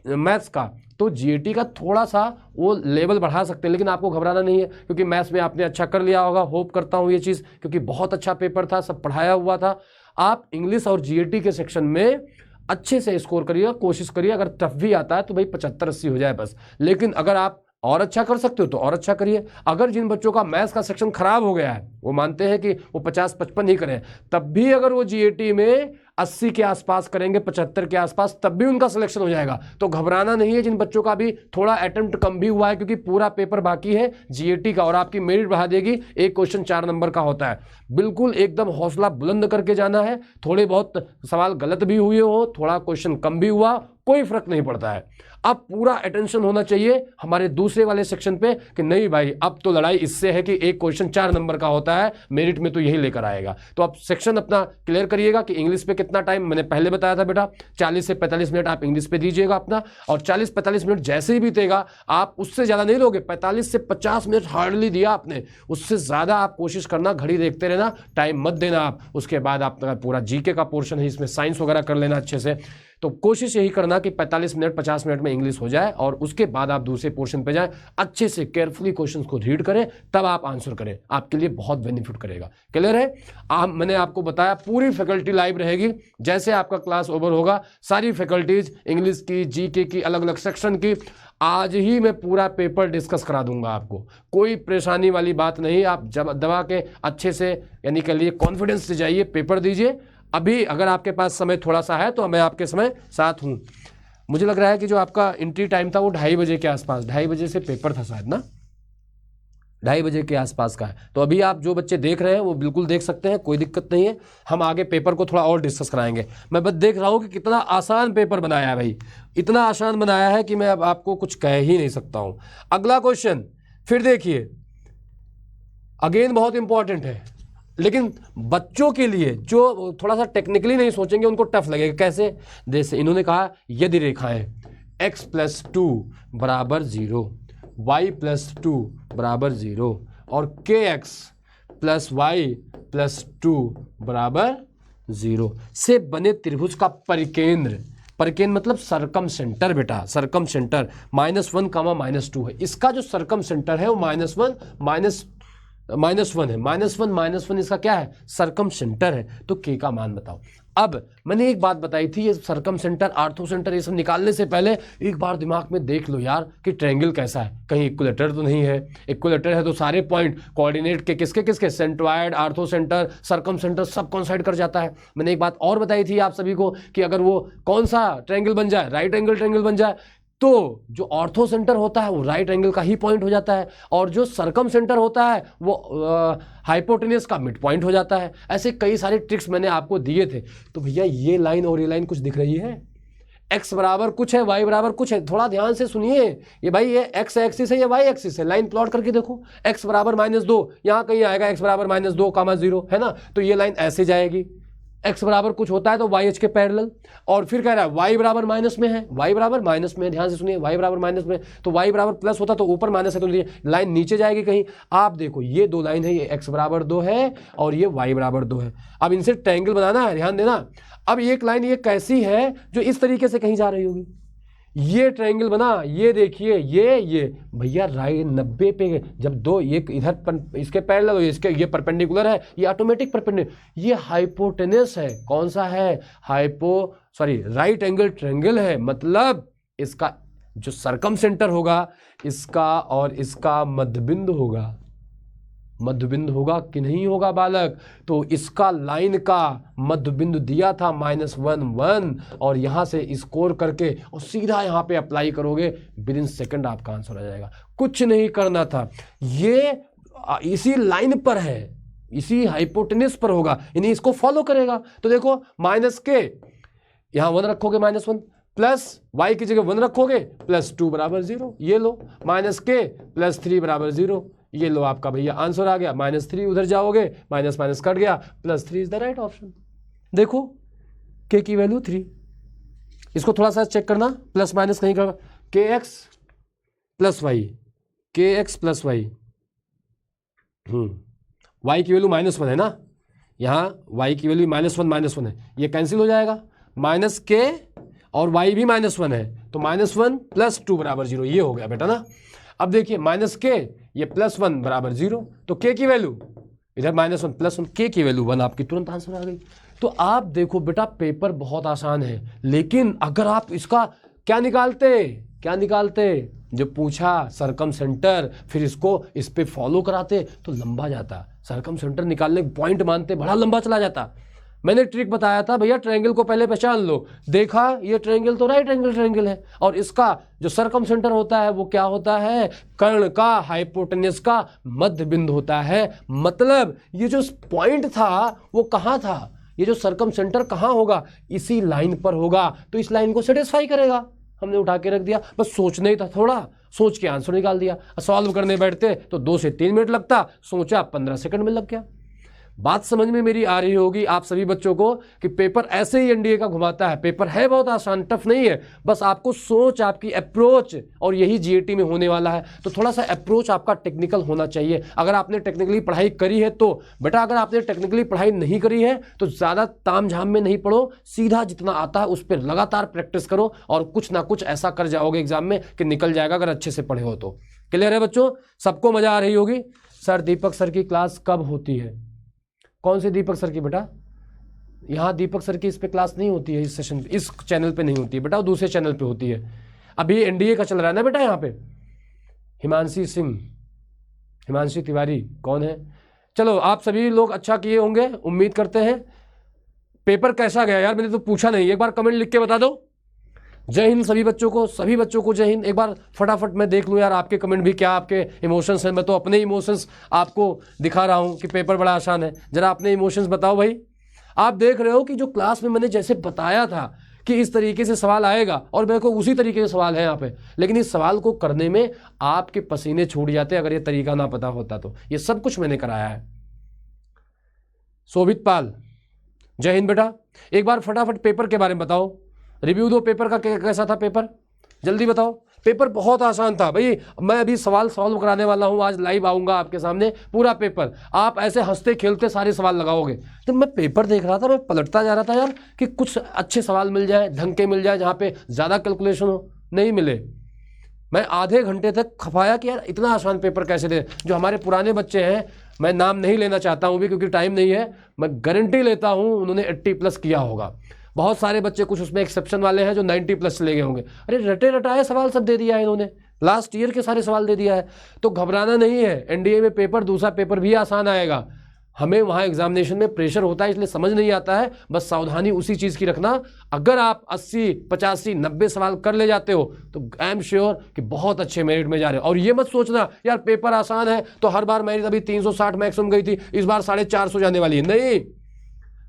मैथ्स का, तो जीएटी का थोड़ा सा वो लेवल बढ़ा सकते हैं, लेकिन आपको घबराना नहीं है क्योंकि मैथ्स में आपने अच्छा कर लिया होगा, होप करता हूँ ये चीज़, क्योंकि बहुत अच्छा पेपर था, सब पढ़ाया हुआ था। आप इंग्लिश और जीएटी के सेक्शन में अच्छे से स्कोर करिएगा, कोशिश करिए, अगर टफ भी आता है तो भाई 75-80 हो जाए बस। लेकिन अगर आप और अच्छा कर सकते हो तो और अच्छा करिए। अगर जिन बच्चों का मैथ्स का सेक्शन खराब हो गया है, वो मानते हैं कि वो 50-55 ही करें, तब भी अगर वो जीएटी में 80 के आसपास करेंगे, 75 के आसपास, तब भी उनका सिलेक्शन हो जाएगा। तो घबराना नहीं है जिन बच्चों का भी थोड़ा अटेम्प्ट कम भी हुआ है, क्योंकि पूरा पेपर बाकी है जीएटी का, और आपकी मेरिट बढ़ा देगी। एक क्वेश्चन 4 नंबर का होता है। बिल्कुल एकदम हौसला बुलंद करके जाना है। थोड़े बहुत सवाल गलत भी हुए हो, थोड़ा क्वेश्चन कम भी हुआ, कोई फर्क नहीं पड़ता है। अब पूरा अटेंशन होना चाहिए हमारे दूसरे वाले सेक्शन पे कि नहीं भाई, अब तो लड़ाई इससे है कि एक क्वेश्चन 4 नंबर का होता है, मेरिट में तो यही लेकर आएगा। तो आप सेक्शन अपना क्लियर करिएगा कि इंग्लिश पे कितना टाइम, मैंने पहले बताया था बेटा 40 से 45 मिनट आप इंग्लिश पे दीजिएगा अपना, और 40-45 मिनट जैसे ही बीतेगा आप उससे ज़्यादा नहीं लोगे, 45 से 50 मिनट हार्डली दिया आपने, उससे ज़्यादा आप कोशिश करना, घड़ी देखते रहना, टाइम मत देना आप। उसके बाद आप पूरा जीके का पोर्शन है, इसमें साइंस वगैरह कर लेना अच्छे से। तो कोशिश यही करना कि 45 मिनट 50 मिनट में इंग्लिश हो जाए, और उसके बाद आप दूसरे पोर्शन पे जाएं, अच्छे से केयरफुली क्वेश्चंस को रीड करें, तब आप आंसर करें, आपके लिए बहुत बेनिफिट करेगा। क्लियर है? मैंने आपको बताया पूरी फैकल्टी लाइव रहेगी, जैसे आपका क्लास ओवर होगा सारी फैकल्टीज, इंग्लिश की, जीके की, अलग अलग सेक्शन की, आज ही मैं पूरा पेपर डिस्कस करा दूंगा आपको। कोई परेशानी वाली बात नहीं, आप जब दबा के अच्छे से, यानी कह लिए कॉन्फिडेंस से जाइए, पेपर दीजिए। अभी अगर आपके पास समय थोड़ा सा है तो मैं आपके समय साथ हूँ। मुझे लग रहा है कि जो आपका एंट्री टाइम था वो 2:30 बजे के आसपास, 2:30 बजे से पेपर था शायद ना, 2:30 बजे के आसपास का है। तो अभी आप जो बच्चे देख रहे हैं वो बिल्कुल देख सकते हैं, कोई दिक्कत नहीं है। हम आगे पेपर को थोड़ा और डिस्कस कराएंगे। मैं बस देख रहा हूँ कि कितना आसान पेपर बनाया है भाई, इतना आसान बनाया है कि मैं अब आपको कुछ कह ही नहीं सकता हूँ। अगला क्वेश्चन फिर देखिए, अगेन बहुत इंपॉर्टेंट है, लेकिन बच्चों के लिए जो थोड़ा सा टेक्निकली नहीं सोचेंगे उनको टफ लगेगा। कैसे? जैसे इन्होंने कहा यदि रेखाएं x + 2 = 0, y + 2 = 0 और kx + y + 2 = 0 से बने त्रिभुज का परिकेंद्र, परिकेंद्र मतलब सरकम सेंटर बेटा, सरकम सेंटर -1, -2 है। इसका जो सरकम सेंटर है वो -1 है, -1 इसका क्या है, सरकम सेंटर है। तो k का मान बताओ। अब मैंने एक बात बताई थी, ये सर्कम सेंटर, आर्थो सेंटर, ये सब निकालने से पहले एक बार दिमाग में देख लो यार कि ट्रायंगल कैसा है, कहीं इक्विलेटर तो नहीं है। इक्विलेटर है तो सारे पॉइंट कोऑर्डिनेट के किसके किसके, centroid, ortho centre, circum centre सब कोइंसाइड कर जाता है। मैंने एक बात और बताई थी आप सभी को कि अगर वो कौन सा ट्रायंगल बन जाए, राइट एंगल ट्रायंगल बन जाए, तो जो ऑर्थो सेंटर होता है वो राइट एंगल का ही पॉइंट हो जाता है, और जो सर्कम सेंटर होता है वो हाइपोटेन्यूस का मिड पॉइंट हो जाता है। ऐसे कई सारे ट्रिक्स मैंने आपको दिए थे। तो भैया ये लाइन और ये लाइन कुछ दिख रही है, x बराबर कुछ है, y बराबर कुछ है, थोड़ा ध्यान से सुनिए। ये भाई ये x एक्सिस है, ये y एक्सिस है, लाइन प्लॉट करके देखो। x बराबर -2 यहाँ कहीं आएगा, x बराबर -2, 0 है ना, तो ये लाइन ऐसे जाएगी। x बराबर कुछ होता है तो y h के पैरेलल, और फिर कह रहा है y बराबर माइनस में है, y बराबर माइनस में, ध्यान से सुनिए, y बराबर माइनस में, तो y बराबर प्लस होता तो ऊपर माइनस है तो लाइन नीचे जाएगी कहीं। आप देखो ये दो लाइन है, ये x बराबर 2 है और ये y बराबर 2 है। अब इनसे ट्रायंगल बनाना है, ध्यान देना। अब एक लाइन ये कैसी है जो इस तरीके से कहीं जा रही होगी, ये ट्रायंगल बना, ये देखिए ये भैया राइट 90 पे, जब दो ये इधर इसके पैरेलल, इसके ये परपेंडिकुलर है, ये ऑटोमेटिक परपेंडिकुलर, ये हाइपोटेनस है। कौन सा है, राइट एंगल ट्रायंगल है। मतलब इसका जो सर्कम सेंटर होगा, इसका और इसका मध्यबिंदु होगा, मध्यबिंदु होगा कि नहीं होगा बालक, तो इसका लाइन का मध्यबिंदु दिया था -1 और यहां से स्कोर करके और सीधा यहां पे अप्लाई करोगे, विद इन सेकंड आपका आंसर आ जाएगा। कुछ नहीं करना था, ये इसी लाइन पर है, इसी हाइपोटेनस पर होगा, यानी इसको फॉलो करेगा। तो देखो -k यहां 1 रखोगे -1, प्लस y की जगह 1 रखोगे +2 बराबर 0, ये लो, -k +3 बराबर 0, ये लो, आपका भैया आंसर आ गया। -3 उधर जाओगे, माइनस माइनस कट गया, +3 इज द राइट ऑप्शन। देखो k की वैल्यू 3, इसको थोड़ा सा चेक करना, प्लस माइनस कहीं कर, kx + y, kx + y, y की वैल्यू -1 है ना, यहाँ y की वैल्यू -1 है, ये कैंसिल हो जाएगा, -k और y भी -1 है, तो -1 + 2 बराबर 0, ये हो गया बेटा ना। अब देखिए -k, ये +1 बराबर 0, तो k की वैल्यू इधर -1 +1, k की वैल्यू 1, आपकी तुरंत आंसर आ गई। तो आप देखो बेटा पेपर बहुत आसान है, लेकिन अगर आप इसका क्या निकालते, जब पूछा सर्कम सेंटर, फिर इसको इस पे फॉलो कराते तो लंबा जाता, सर्कम सेंटर निकालने पॉइंट मानते बड़ा लंबा चला जाता। मैंने ट्रिक बताया था भैया, ट्रायंगल को पहले पहचान लो, देखा ये ट्रायंगल तो राइट एंगल ट्रायंगल है, और इसका जो सर्कम सेंटर होता है वो क्या होता है, कर्ण का, हाइपोटेनस का मध्य बिंदु होता है। मतलब ये जो पॉइंट था वो कहाँ था, ये जो सर्कम सेंटर कहाँ होगा, इसी लाइन पर होगा, तो इस लाइन को सेटिस्फाई करेगा। हमने उठा के रख दिया, बस सोचना ही था, थोड़ा सोच के आंसर निकाल दिया। सॉल्व करने बैठते तो 2 से 3 मिनट लगता, सोचा 15 सेकंड में लग गया। बात समझ में मेरी आ रही होगी आप सभी बच्चों को कि पेपर ऐसे ही एनडीए का घुमाता है। पेपर है बहुत आसान, टफ नहीं है, बस आपको सोच, आपकी अप्रोच, और यही जीएटी में होने वाला है, तो थोड़ा सा अप्रोच आपका टेक्निकल होना चाहिए। अगर आपने टेक्निकली पढ़ाई करी है तो बेटा, अगर आपने टेक्निकली पढ़ाई नहीं करी है तो ज़्यादा ताम झाम में नहीं पढ़ो, सीधा जितना आता है उस पर लगातार प्रैक्टिस करो, और कुछ ना कुछ ऐसा कर जाओगे एग्जाम में कि निकल जाएगा, अगर अच्छे से पढ़े हो तो। क्लियर है बच्चों, सबको मजा आ रही होगी। सर दीपक सर की क्लास कब होती है? कौन से दीपक सर की बेटा? यहाँ दीपक सर की इस पे क्लास नहीं होती है, इस सेशन पे, इस चैनल पे नहीं होती है बेटा, दूसरे चैनल पे होती है। अभी एनडीए का चल रहा है ना बेटा यहाँ पे। हिमांशी सिंह, हिमांशी तिवारी कौन है? चलो आप सभी लोग अच्छा किए होंगे, उम्मीद करते हैं। पेपर कैसा गया यार, मैंने तो पूछा नहीं, एक बार कमेंट लिख के बता दो। जय हिंद सभी बच्चों को जय हिंद। एक बार फटाफट मैं देख लूँ यार आपके कमेंट भी, क्या आपके इमोशंस हैं। मैं तो अपने इमोशंस आपको दिखा रहा हूँ कि पेपर बड़ा आसान है। जरा अपने इमोशंस बताओ भाई। आप देख रहे हो कि जो क्लास में मैंने जैसे बताया था कि इस तरीके से सवाल आएगा, और मेरे को उसी तरीके से सवाल है यहाँ पे, लेकिन इस सवाल को करने में आपके पसीने छूट जाते अगर ये तरीका ना पता होता तो। ये सब कुछ मैंने कराया है। शोभित पाल, जय हिंद बेटा। एक बार फटाफट पेपर के बारे में बताओ, रिव्यू दो पेपर का, कैसा था पेपर, जल्दी बताओ। पेपर बहुत आसान था भाई, मैं अभी सवाल सॉल्व कराने वाला हूँ, आज लाइव आऊँगा आपके सामने, पूरा पेपर। आप ऐसे हंसते खेलते सारे सवाल लगाओगे। तो मैं पेपर देख रहा था, मैं पलटता जा रहा था यार कि कुछ अच्छे सवाल मिल जाए, ढंग के मिल जाए, जहाँ पे ज़्यादा कैलकुलेशन हो। नहीं मिले। मैं आधे घंटे तक खपाया कि यार इतना आसान पेपर कैसे दे। जो हमारे पुराने बच्चे हैं मैं नाम नहीं लेना चाहता हूँ भी क्योंकि टाइम नहीं है, मैं गारंटी लेता हूँ उन्होंने 80+ किया होगा। बहुत सारे बच्चे कुछ उसमें एक्सेप्शन वाले हैं जो 90+ चले गए होंगे। अरे रटे रटाए सवाल सब दे दिया है इन्होंने, लास्ट ईयर के सारे सवाल दे दिया है। तो घबराना नहीं है, एनडीए में पेपर, दूसरा पेपर भी आसान आएगा। हमें वहाँ एग्जामिनेशन में प्रेशर होता है इसलिए समझ नहीं आता है, बस सावधानी उसी चीज़ की रखना। अगर आप 80, 85, 90 सवाल कर ले जाते हो तो आई एम श्योर कि बहुत अच्छे मेरिट में जा रहे हो। और ये मत सोचना यार पेपर आसान है तो हर बार मेरिट अभी 360 मैक्सिमम गई थी, इस बार 450 जाने वाली है। नहीं,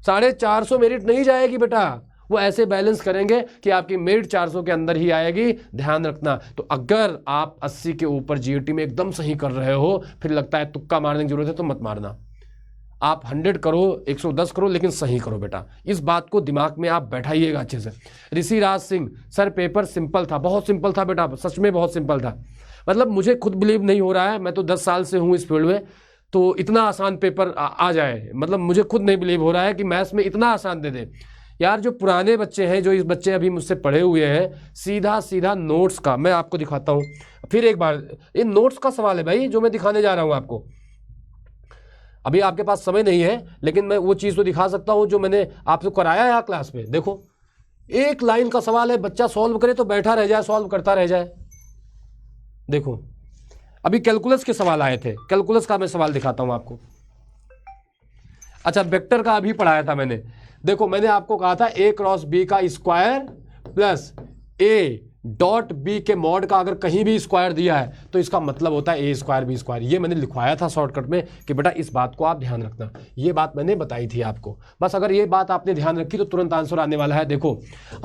450 मेरिट नहीं जाएगी बेटा, वो ऐसे बैलेंस करेंगे कि आपकी मेरिट 400 के अंदर ही आएगी, ध्यान रखना। तो अगर आप 80 के ऊपर जीएटी में एकदम सही कर रहे हो, फिर लगता है तुक्का मारने की जरूरत है तो मत मारना। आप 100 करो, 110 करो, लेकिन सही करो बेटा। इस बात को दिमाग में आप बैठाइएगा अच्छे से। ऋषि Raj Singh, sir paper simple था, बहुत सिंपल था बेटा, सच में बहुत सिंपल था। मतलब मुझे खुद बिलीव नहीं हो रहा है, मैं तो 10 साल से हूँ इस फील्ड में, तो इतना आसान पेपर आ जाए, मतलब मुझे खुद नहीं बिलीव हो रहा है कि मैथ्स में इतना आसान दे दे। यार जो पुराने बच्चे हैं, जो इस बच्चे अभी मुझसे पढ़े हुए हैं, सीधा सीधा नोट्स का मैं आपको दिखाता हूँ फिर एक बार। ये नोट्स का सवाल है भाई जो मैं दिखाने जा रहा हूँ आपको। अभी आपके पास समय नहीं है, लेकिन मैं वो चीज़ तो दिखा सकता हूँ जो मैंने आपसे कराया है क्लास में। देखो, एक लाइन का सवाल है, बच्चा सॉल्व करे तो बैठा रह जाए, सॉल्व करता रह जाए। देखो अभी कैलकुलस के सवाल आए थे, कैलकुलस का मैं सवाल दिखाता हूँ आपको। अच्छा, वेक्टर का अभी पढ़ाया था मैंने। देखो मैंने आपको कहा था a क्रॉस b का square plus a dot B के मॉड का अगर कहीं भी स्क्वायर दिया है तो इसका मतलब होता है a स्क्वायर b स्क्वायर। ये मैंने लिखवाया था शॉर्टकट में कि बेटा इस बात को आप ध्यान रखना, ये बात मैंने बताई थी आपको। बस अगर ये बात आपने ध्यान रखी तो तुरंत आंसर आने वाला है। देखो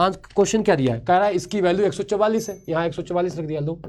क्वेश्चन क्या दिया है, कह रहा है इसकी वैल्यू 144 है, यहाँ 144 रख दिया, लो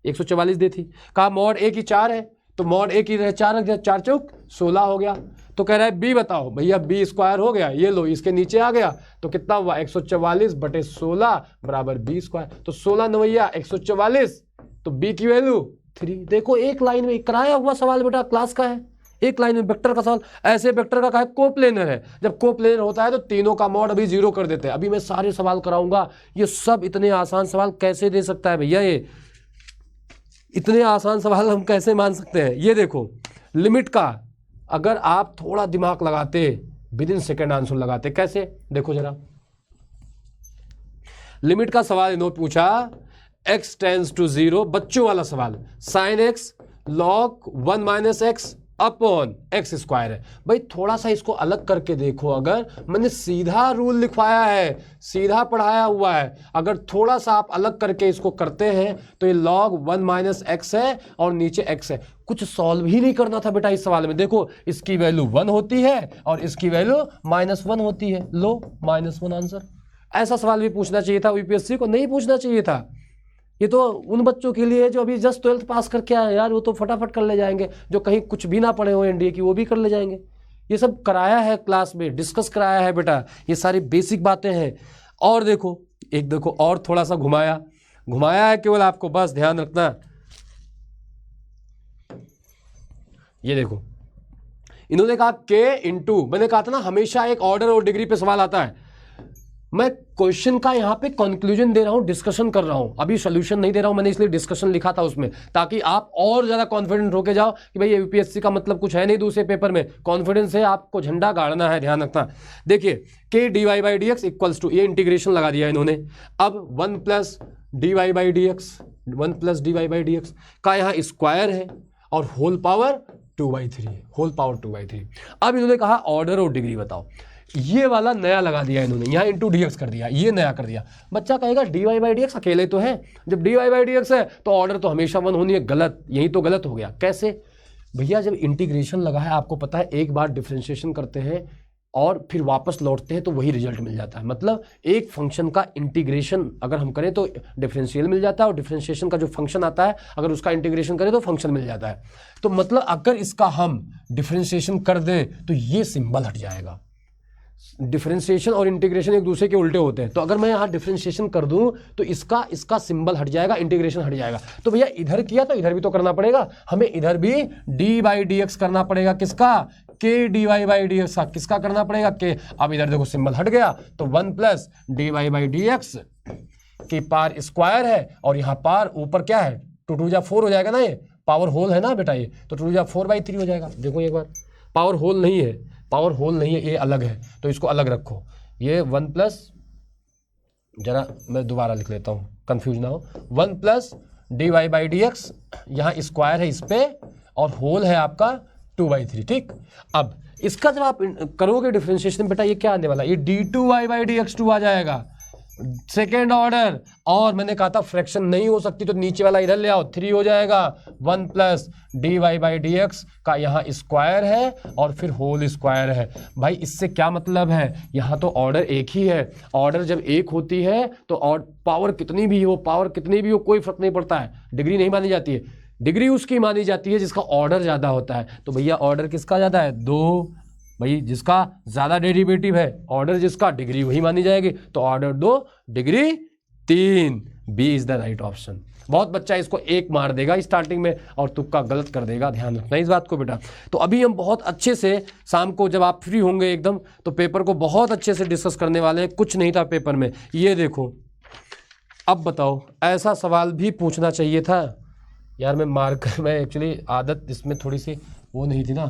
144 दी थी। कहा मॉड a की 4 है तो मॉड a की 4 रख दिया, 4 चौक 16 हो गया। तो कह रहा है बी बताओ, भैया बी स्क्वायर हो गया, ये लो इसके नीचे आ गया तो कितना हुआ 144/16 बराबर बी स्क्वायर। तो 16 नवैया 144, तो बी की वैल्यू 3। देखो एक लाइन में कराया हुआ सवाल बेटा, क्लास का है, एक लाइन में वेक्टर का सवाल। ऐसे वेक्टर का कहा कोप्लेनर है, जब कोप्लेनर होता है तो तीनों का मॉड अभी 0 कर देते हैं। अभी मैं सारे सवाल कराऊंगा, ये सब इतने आसान सवाल कैसे दे सकता है भैया, ये इतने आसान सवाल हम कैसे मान सकते हैं। ये देखो लिमिट का अगर आप थोड़ा दिमाग लगाते, विद इन सेकेंड आंसर लगाते। कैसे, देखो जरा, लिमिट का सवाल इन्होंने पूछा, x टेंड्स टू 0, बच्चों वाला सवाल, sine x log 1 - x upon x square है। भाई थोड़ा सा इसको अलग करके देखो, अगर मैंने सीधा रूल लिखवाया है, सीधा पढ़ाया हुआ है, अगर थोड़ा सा आप अलग करके इसको करते हैं तो ये log 1 - x है और नीचे x है। कुछ सॉल्व ही नहीं करना था बेटा इस सवाल में। देखो इसकी वैल्यू 1 होती है और इसकी वैल्यू -1 होती है, लो -1 आंसर। ऐसा सवाल भी पूछना चाहिए था, यूपीएससी को नहीं पूछना चाहिए था। ये तो उन बच्चों के लिए जो अभी जस्ट 12th पास करके आए यार, वो तो फटाफट कर ले जाएंगे, जो कहीं कुछ भी ना पढ़े हो एनडीए की वो भी कर ले जाएंगे। ये सब कराया है क्लास में, डिस्कस कराया है बेटा, ये सारी बेसिक बातें हैं। और देखो एक देखो और थोड़ा सा घुमाया है केवल आपको, बस ध्यान रखना। ये देखो इन्होंने कहा k इंटू, मैंने कहा था ना हमेशा एक ऑर्डर और डिग्री पे सवाल आता है। मैं क्वेश्चन का यहाँ पे कंक्लूजन दे रहा हूँ, डिस्कशन कर रहा हूँ, अभी सॉल्यूशन नहीं दे रहा हूँ, मैंने इसलिए डिस्कशन लिखा था उसमें, ताकि आप और ज्यादा कॉन्फिडेंट होके जाओ कि भाई यूपीएससी का मतलब कुछ है नहीं दूसरे पेपर में, कॉन्फिडेंस है, आपको झंडा गाड़ना है, ध्यान रखना। देखिए k dy/dx इक्वल्स टू, ये इंटीग्रेशन लगा दिया इन्होंने। अब 1 + dy/dx का यहाँ स्क्वायर है और होल पावर 2/3 है, होल पावर 2/3। अब इन्होंने कहा ऑर्डर और डिग्री बताओ, ये वाला नया लगा दिया इन्होंने, यहाँ इंटू dx कर दिया, ये नया कर दिया। बच्चा कहेगा dy/dx अकेले तो है, जब dy/dx है तो ऑर्डर तो हमेशा 1 होनी है, गलत, यही तो गलत हो गया। कैसे भैया, जब इंटीग्रेशन लगा है, आपको पता है एक बार डिफरेंशिएशन करते हैं और फिर वापस लौटते हैं तो वही रिजल्ट मिल जाता है। मतलब एक फंक्शन का इंटीग्रेशन अगर हम करें तो डिफरेंशियल मिल जाता है, और डिफरेंशिएशन का जो फंक्शन आता है अगर उसका इंटीग्रेशन करें तो फंक्शन मिल जाता है। तो मतलब अगर इसका हम डिफरेंशिएशन कर दें तो ये सिंबल हट जाएगा। डिफरेंशिएशन और इंटीग्रेशन एक दूसरे के उल्टे होते हैं, तो अगर मैं यहाँ डिफरेंशिएशन कर दूं तो इसका सिंबल हट जाएगा, इंटीग्रेशन हट जाएगा। तो भैया इधर किया तो इधर भी तो करना पड़ेगा, हमें इधर भी dy/dx करना पड़ेगा। किसका, k dy/dx का, किसका करना पड़ेगा k। अब इधर देखो सिंबल हट गया, तो 1 + dy/dx की पार स्क्वायर है और यहाँ पार ऊपर क्या है 2 × 2 = 4 हो जाएगा ना, ये पावर होल है ना बेटा, ये तो 2⁴/3 हो जाएगा। देखो एक बार, पावर होल नहीं है, पावर होल नहीं है, ये अलग है, तो इसको अलग रखो। ये 1 प्लस, जरा मैं दोबारा लिख लेता हूँ कंफ्यूज ना हो, 1 प्लस dy/dx, यहाँ स्क्वायर है इस पे और होल है आपका 2/3। ठीक, अब इसका जब आप करोगे डिफरेंशिएशन बेटा, ये क्या आने वाला, ये d2y/dx2 आ जाएगा, सेकेंड ऑर्डर। और मैंने कहा था फ्रैक्शन नहीं हो सकती तो नीचे वाला इधर ले आओ, 3 हो जाएगा। 1 प्लस dy/dx का यहाँ स्क्वायर है और फिर होल स्क्वायर है। भाई इससे क्या मतलब है, यहाँ तो ऑर्डर एक ही है। ऑर्डर जब एक होती है तो और पावर कितनी भी हो कोई फर्क नहीं पड़ता है, डिग्री नहीं मानी जाती है। डिग्री उसकी मानी जाती है जिसका ऑर्डर ज़्यादा होता है। तो भैया ऑर्डर किसका ज़्यादा है, 2। भाई जिसका ज़्यादा डेरिवेटिव है, ऑर्डर जिसका, डिग्री वही मानी जाएगी। तो order 2, degree 3, B is the right option. बहुत बच्चा इसको 1 मार देगा स्टार्टिंग में और तुक्का गलत कर देगा, ध्यान रखना इस बात को बेटा। तो अभी हम बहुत अच्छे से शाम को जब आप फ्री होंगे एकदम, तो पेपर को बहुत अच्छे से डिस्कस करने वाले हैं। कुछ नहीं था पेपर में, ये देखो। अब बताओ, ऐसा सवाल भी पूछना चाहिए था यार। मैं मार्कर में एक्चुअली आदत इसमें थोड़ी सी वो नहीं थी ना,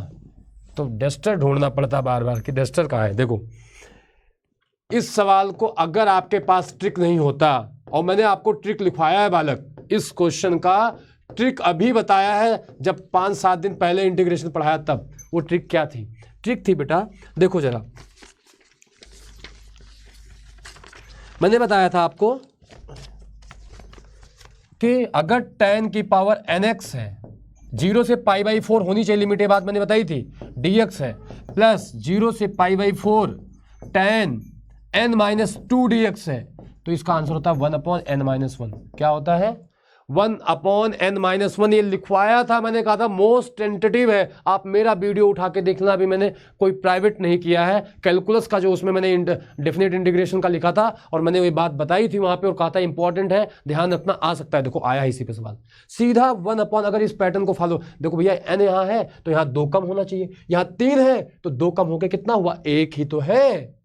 तो डस्टर ढूंढना पड़ता बार बार कि डस्टर कहाँ है। देखो इस सवाल को अगर आपके पास ट्रिक नहीं होता, और मैंने आपको ट्रिक लिखवाया है बालक, इस क्वेश्चन का ट्रिक अभी बताया है, जब 5-7 दिन पहले इंटीग्रेशन पढ़ाया तब। वो ट्रिक क्या थी, ट्रिक थी बेटा, देखो जरा, मैंने बताया था आपको कि अगर tan की पावर nx है, 0 से π/4 होनी चाहिए लिमिट, ये बात मैंने बताई थी, dx है, प्लस 0 से π/4 tan n-2 dx है, तो इसका आंसर होता है 1/n-1। क्या होता है, 1/n-1। ये लिखवाया था, मैंने कहा था मोस्ट टेंटेटिव है। आप मेरा वीडियो उठा के देखना, अभी मैंने कोई प्राइवेट नहीं किया है। कैलकुलस का जो उसमें मैंने डेफिनेट इंटीग्रेशन का लिखा था और मैंने ये बात बताई थी वहां पे और कहा था इंपॉर्टेंट है, ध्यान रखना, आ सकता है। देखो आया इसी पे सवाल सीधा 1/, अगर इस पैटर्न को फॉलो, देखो भैया n यहाँ है तो यहाँ 2 कम होना चाहिए, यहाँ 3 है तो 2 कम होकर कितना हुआ, 1 ही तो है।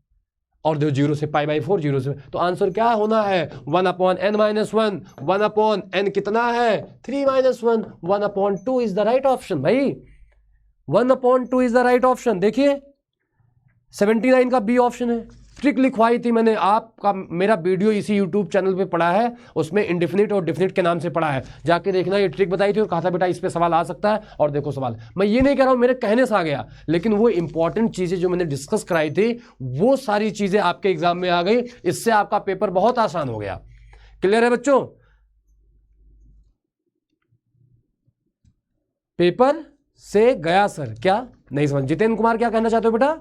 और देखो 0 से π/4, 0 से, तो आंसर क्या होना है, 1/n-1। 1/n कितना है, 3-1। 1/2 इज द राइट ऑप्शन भाई, 1/2 इज द राइट ऑप्शन। देखिए 79 का बी ऑप्शन है। ट्रिक लिखवाई थी मैंने, आपका मेरा वीडियो इसी यूट्यूब चैनल पे पड़ा है, उसमें इंडेफिनिट और डेफिनिट के नाम से पड़ा है, जाके देखना। ये ट्रिक बताई थी और कहा था बेटा इस पे सवाल आ सकता है। और देखो सवाल, मैं ये नहीं कह रहा हूं मेरे कहने से आ गया, लेकिन वो इंपॉर्टेंट चीजें जो मैंने डिस्कस कराई थी वो सारी चीजें आपके एग्जाम में आ गई। इससे आपका पेपर बहुत आसान हो गया। क्लियर है बच्चों, पेपर से गया सर, क्या नहीं समझ। जितेंद्र कुमार क्या कहना चाहते हो बेटा,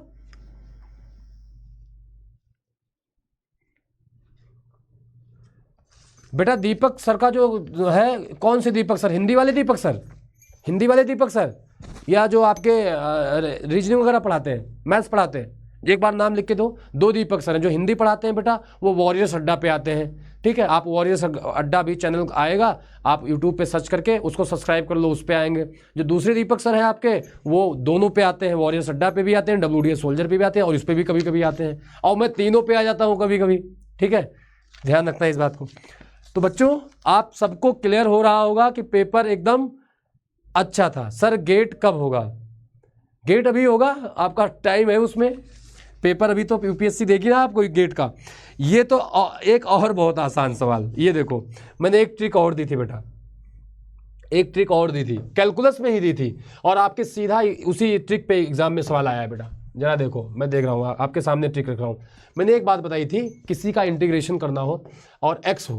बेटा दीपक सर का जो है, कौन से दीपक सर, हिंदी वाले दीपक सर, हिंदी वाले दीपक सर, या जो आपके रीजनिंग वगैरह पढ़ाते हैं, मैथ्स पढ़ाते हैं, एक बार नाम लिख के दो। 2 दीपक सर हैं जो हिंदी पढ़ाते हैं बेटा, वो वॉरियर्स अड्डा पे आते हैं। ठीक है, आप वॉरियर्स अड्डा भी चैनल आएगा, आप यूट्यूब पे सर्च करके उसको सब्सक्राइब कर लो, उस पे आएंगे। जो दूसरे दीपक सर हैं आपके, वो दोनों पे आते हैं, वॉरियर्स अड्डा पे भी आते हैं, WDS सोल्जर पे भी आते हैं और इस पे भी कभी कभी आते हैं, और मैं तीनों पे आ जाता हूँ कभी कभी। ठीक है, ध्यान रखना इस बात को। तो बच्चों आप सबको क्लियर हो रहा होगा कि पेपर एकदम अच्छा था। सर गेट कब होगा, गेट अभी होगा, आपका टाइम है उसमें, पेपर अभी तो यूपीएससी देगी ना आपको गेट का। ये तो एक और बहुत आसान सवाल, ये देखो मैंने एक ट्रिक और दी थी बेटा, एक ट्रिक और दी थी, कैलकुलस में ही दी थी, और आपके सीधा उसी ट्रिक पे एग्जाम में सवाल आया है बेटा। जरा देखो, मैं देख रहा हूँ आपके सामने ट्रिक रख रहा हूँ। मैंने एक बात बताई थी, किसी का इंटीग्रेशन करना हो और x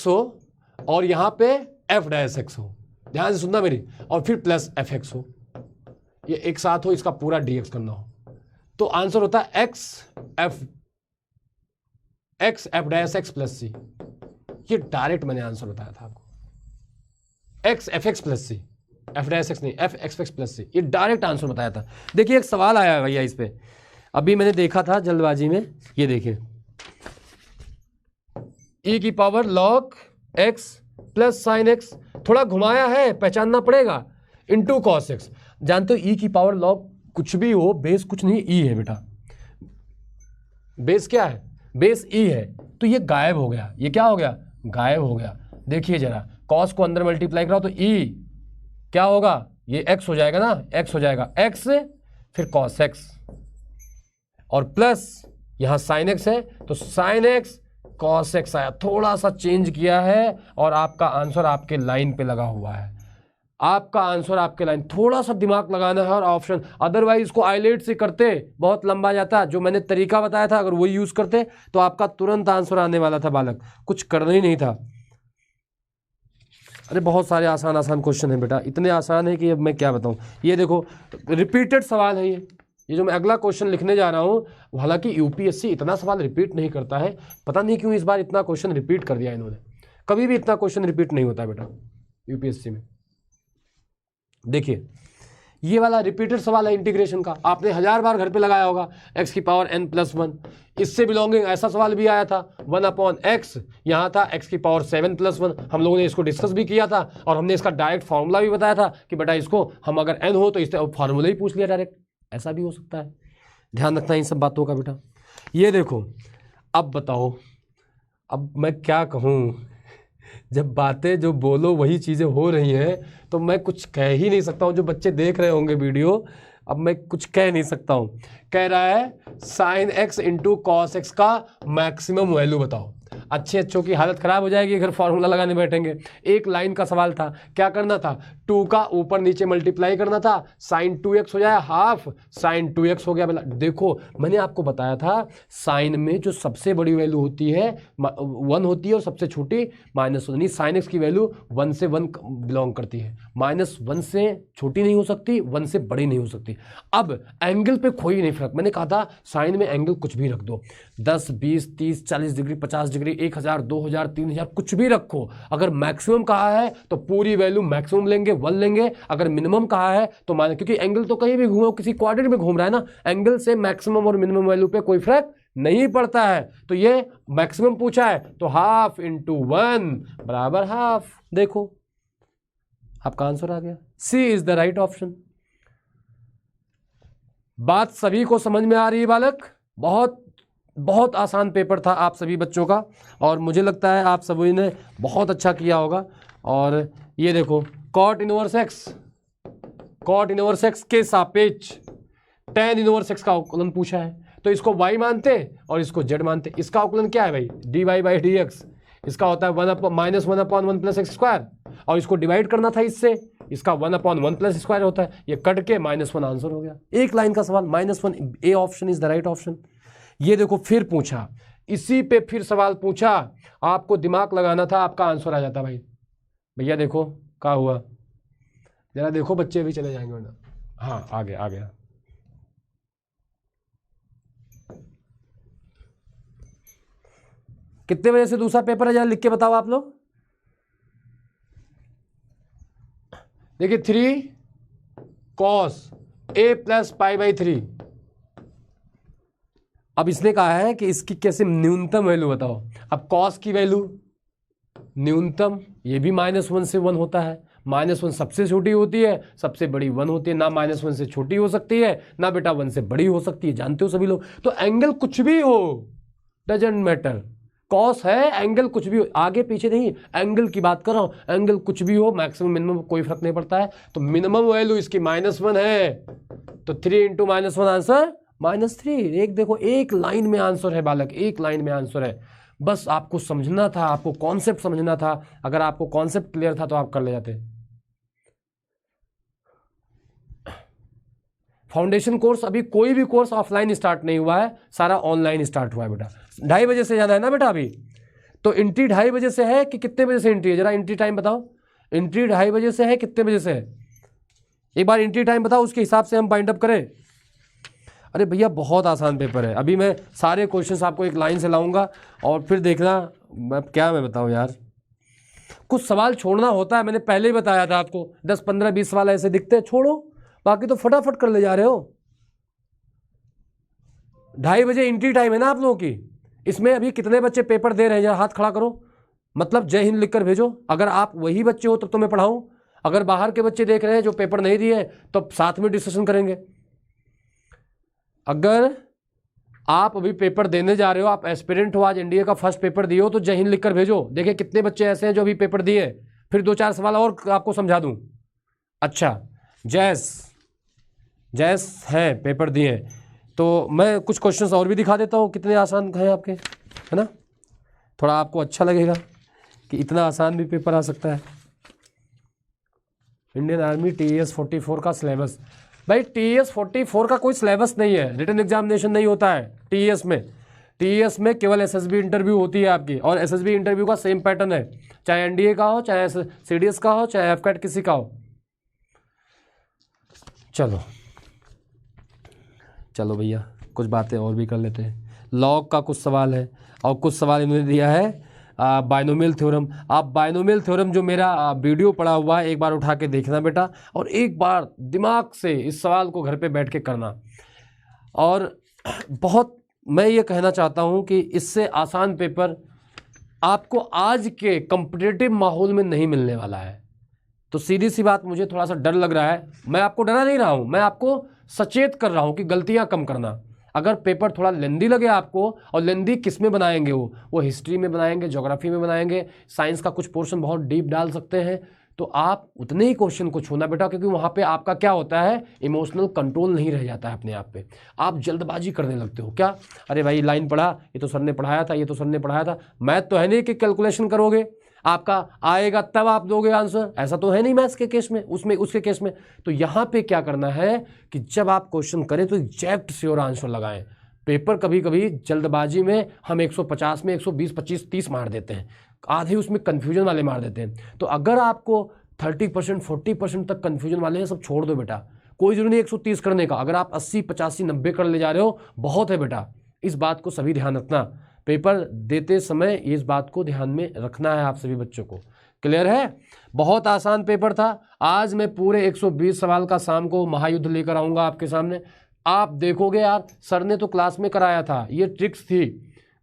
हो और यहाँ पे f'(x) हो, ध्यान से सुनना मेरी, और फिर प्लस fx हो, ये एक साथ हो, इसका पूरा dx करना हो, तो आंसर होता है x f'(x) प्लस c। ये डायरेक्ट मैंने आंसर बताया था आपको, x fx plus c, f'(x) नहीं, f(x) प्लस c, ये डायरेक्ट आंसर बताया था। देखिए एक सवाल आया भैया इस पे, अभी मैंने देखा था जल्दबाजी में, ये देखिए e की power log x plus sign x, थोड़ा घुमाया है, पहचानना पड़ेगा, इंटू cos x। जानते हो e की पावर log कुछ भी हो, बेस कुछ नहीं, e है बेटा, बेस क्या है, बेस e है, तो ये गायब हो गया, ये क्या हो गया, गायब हो गया। देखिए जरा, कॉस को अंदर मल्टीप्लाई कराओ तो ई क्या होगा, ये एक्स हो जाएगा ना, एक्स हो जाएगा एक्स फिर कॉस एक्स और प्लस यहाँ साइन एक्स है तो साइन एक्स कॉस एक्स आया, थोड़ा सा चेंज किया है और आपका आंसर आपके लाइन पे लगा हुआ है। आपका आंसर आपके लाइन, थोड़ा सा दिमाग लगाना है और ऑप्शन, अदरवाइज इसको आईलेट से करते बहुत लंबा जाता। जो मैंने तरीका बताया था अगर वो यूज करते तो आपका तुरंत आंसर आने वाला था बालक, कुछ करना ही नहीं था। अरे बहुत सारे आसान आसान क्वेश्चन है बेटा, इतने आसान है कि अब मैं क्या बताऊं। ये देखो रिपीटेड सवाल है ये जो मैं अगला क्वेश्चन लिखने जा रहा हूं, हालांकि यूपीएससी इतना सवाल रिपीट नहीं करता है, पता नहीं क्यों इस बार इतना क्वेश्चन रिपीट कर दिया इन्होंने। कभी भी इतना क्वेश्चन रिपीट नहीं होता है बेटा यूपीएससी में। देखिए ये वाला रिपीटेड सवाल है इंटीग्रेशन का, आपने 1000 बार घर पे लगाया होगा, x की पावर n+1। इससे बिलोंगिंग ऐसा सवाल भी आया था 1/x, यहाँ था x की पावर 7+1। हम लोगों ने इसको डिस्कस भी किया था और हमने इसका डायरेक्ट फार्मूला भी बताया था कि बेटा इसको हम अगर n हो तो इससे फार्मूला ही पूछ लिया डायरेक्ट, ऐसा भी हो सकता है। ध्यान रखना इन सब बातों का बेटा। ये देखो अब बताओ, अब मैं क्या कहूँ, जब बातें जो बोलो वही चीज़ें हो रही हैं तो मैं कुछ कह ही नहीं सकता हूँ। जो बच्चे देख रहे होंगे वीडियो, अब मैं कुछ कह नहीं सकता हूँ। कह रहा है sine x into cos x का मैक्सिमम वैल्यू बताओ। अच्छों की हालत खराब हो जाएगी अगर फॉर्मूला लगाने बैठेंगे। एक लाइन का सवाल था, क्या करना था, 2 का ऊपर नीचे मल्टीप्लाई करना था, साइन 2x हो जाए हाफ, साइन 2x हो गया। देखो मैंने आपको बताया था साइन में जो सबसे बड़ी वैल्यू होती है 1 होती है और सबसे छोटी -1, यानी साइन एक्स की वैल्यू 1 से 1 बिलोंग करती है। -1 से छोटी नहीं हो सकती, 1 से बड़ी नहीं हो सकती। अब एंगल पे कोई नहीं फर्क, मैंने कहा था साइन में एंगल कुछ भी रख दो, 10 20 30 40 डिग्री 50 डिग्री 1000 2000 3000 कुछ भी रखो। अगर मैक्सिमम कहा है तो पूरी वैल्यू मैक्सिमम लेंगे 1 लेंगे, अगर मिनिमम कहा है तो मान, क्योंकि एंगल तो कहीं भी घूमो किसी क्वाड्रेंट में घूम रहा है ना, एंगल से मैक्सिमम और मिनिमम वैल्यू पे कोई फर्क नहीं पड़ता है। तो ये मैक्सिमम पूछा है तो हाफ इंटू 1 बराबर हाफ। देखो आपका आंसर आ गया, सी इज द राइट ऑप्शन। बात सभी को समझ में आ रही है बालक? बहुत बहुत आसान पेपर था आप सभी बच्चों का और मुझे लगता है आप सभी ने बहुत अच्छा किया होगा। और ये देखो कॉट इनवर्स एक्स के सापेक्ष tan इनवर्स एक्स का अवकलन पूछा है, तो इसको y मानते और इसको z मानते। इसका अवकलन क्या है भाई, dy/dx। इसका होता है -1/1 + x² और इसको डिवाइड करना था इससे, इसका 1/1 + स्क्वायर होता है, ये कट के -1 आंसर हो गया। एक लाइन का सवाल, -1, A option is the right option. ये देखो फिर पूछा, इसी पे फिर सवाल पूछा, आपको दिमाग लगाना था, आपका आंसर आ जाता भाई। भैया देखो क्या हुआ, जरा देखो बच्चे भी चले जाएंगे वरना। हाँ आ गया। कितने बजे से दूसरा पेपर है जरा लिख के बताओ आप लोग। देखिए 3 cos a + π/3। अब इसने कहा है कि इसकी कैसे न्यूनतम वैल्यू बताओ। अब cos की वैल्यू न्यूनतम, ये भी -1 से 1 होता है। -1 सबसे छोटी होती है, सबसे बड़ी 1 होती है। ना -1 से छोटी हो सकती है ना बेटा 1 से बड़ी हो सकती है, जानते हो सभी लोग। तो एंगल कुछ भी हो, डजेंट मैटर, कॉस है एंगल कुछ भी हो, आगे पीछे नहीं, एंगल की बात कर रहा हूं। एंगल कुछ भी हो, मैक्सिमम मिनिमम कोई फर्क नहीं पड़ता है। तो मिनिमम वैल्यू इसकी -1 है, तो 3 × -1 आंसर -3। एक देखो एक लाइन में आंसर है बालक, एक लाइन में आंसर है। बस आपको समझना था, आपको कॉन्सेप्ट समझना था। अगर आपको कॉन्सेप्ट क्लियर था तो आप कर ले जाते। फाउंडेशन कोर्स, अभी कोई भी कोर्स ऑफलाइन स्टार्ट नहीं हुआ है, सारा ऑनलाइन स्टार्ट हुआ है बेटा। 2:30 बजे से जाना है ना बेटा अभी, तो एंट्री 2:30 बजे से है कि कितने बजे से एंट्री है, जरा एंट्री टाइम बताओ। एंट्री 2:30 बजे से है, कितने बजे से है, एक बार एंट्री टाइम बताओ, उसके हिसाब से हम बाइंड अप करें। अरे भैया बहुत आसान पेपर है, अभी मैं सारे क्वेश्चंस आपको एक लाइन से लाऊंगा और फिर देखना मैं बताऊं यार, कुछ सवाल छोड़ना होता है। मैंने पहले ही बताया था आपको, 10 15 20 सवाल ऐसे दिखते हैं, छोड़ो, बाकी तो फटाफट कर ले जा रहे हो। 2:30 बजे एंट्री टाइम है ना आप लोगों की। इसमें अभी कितने बच्चे पेपर दे रहे हैं, जरा हाथ खड़ा करो, मतलब जय हिंद लिखकर भेजो। अगर आप वही बच्चे हो तब तो मैं पढ़ाऊं, अगर बाहर के बच्चे देख रहे हैं जो पेपर नहीं दिए तो साथ में डिस्कशन करेंगे। अगर आप अभी पेपर देने जा रहे हो, आप एस्पिरेंट हो, आज एनडीए का फर्स्ट पेपर दिए हो, तो जय हिंद लिख कर भेजो। देखिए कितने बच्चे ऐसे हैं जो अभी पेपर दिए, फिर 2-4 सवाल और आपको समझा दूं। अच्छा, जैस है पेपर दिए, तो मैं कुछ क्वेश्चंस और भी दिखा देता हूँ कितने आसान हैं आपके, है ना, थोड़ा आपको अच्छा लगेगा कि इतना आसान भी पेपर आ सकता है। इंडियन आर्मी TES 44 का सिलेबस, भाई TES 44 का कोई सिलेबस नहीं है, रिटन एग्जामिनेशन नहीं होता है TES में केवल SSB इंटरव्यू होती है आपकी, और SSB इंटरव्यू का सेम पैटर्न है, चाहे एनडीए का हो, चाहे CDS का हो, चाहे FCAT किसी का हो। चलो भैया कुछ बातें और भी कर लेते हैं। लॉग का कुछ सवाल है, और कुछ सवाल इन्होंने दिया है बाइनोमियल थ्योरम। आप बाइनोमियल थ्योरम जो मेरा वीडियो पड़ा हुआ है एक बार उठा के देखना बेटा, और एक बार दिमाग से इस सवाल को घर पे बैठ के करना। और बहुत मैं ये कहना चाहता हूँ कि इससे आसान पेपर आपको आज के कॉम्पिटिटिव माहौल में नहीं मिलने वाला है। तो सीधी सी बात, मुझे थोड़ा सा डर लग रहा है, मैं आपको डरा नहीं रहा हूँ, मैं आपको सचेत कर रहा हूँ कि गलतियाँ कम करना। अगर पेपर थोड़ा लेंदी लगे आपको, और लेंदी किस में बनाएंगे, वो हिस्ट्री में बनाएंगे, ज्योग्राफी में बनाएंगे, साइंस का कुछ पोर्शन बहुत डीप डाल सकते हैं, तो आप उतने ही क्वेश्चन को छूना बेटा, क्योंकि वहाँ पे आपका क्या होता है, इमोशनल कंट्रोल नहीं रह जाता है अपने आप पे, आप जल्दबाजी करने लगते हो। क्या, अरे भाई लाइन पढ़ा, ये तो सर ने पढ़ाया था, ये तो सर ने पढ़ाया था, मैथ तो है नहीं कि कैलकुलेशन करोगे, आपका आएगा तब आप दोगे आंसर, ऐसा तो है नहीं मैथ्स के केस में, उसके केस में। तो यहाँ पे क्या करना है कि जब आप क्वेश्चन करें तो एग्जैक्ट श्योर आंसर लगाएं। पेपर कभी कभी जल्दबाजी में हम 150 में 120, 25, 30 मार देते हैं, आधे उसमें कन्फ्यूजन वाले मार देते हैं। तो अगर आपको 30%, 40% तक कन्फ्यूजन वाले हैं, सब छोड़ दो बेटा, कोई जरूरी नहीं 130 करने का। अगर आप 80, 85, 90 कर ले जा रहे हो, बहुत है बेटा। इस बात को सभी ध्यान रखना, पेपर देते समय इस बात को ध्यान में रखना है आप सभी बच्चों को। क्लियर है? बहुत आसान पेपर था। आज मैं पूरे 120 सवाल का शाम को महायुद्ध लेकर आऊंगा आपके सामने। आप देखोगे यार, सर ने तो क्लास में कराया था, ये ट्रिक्स थी,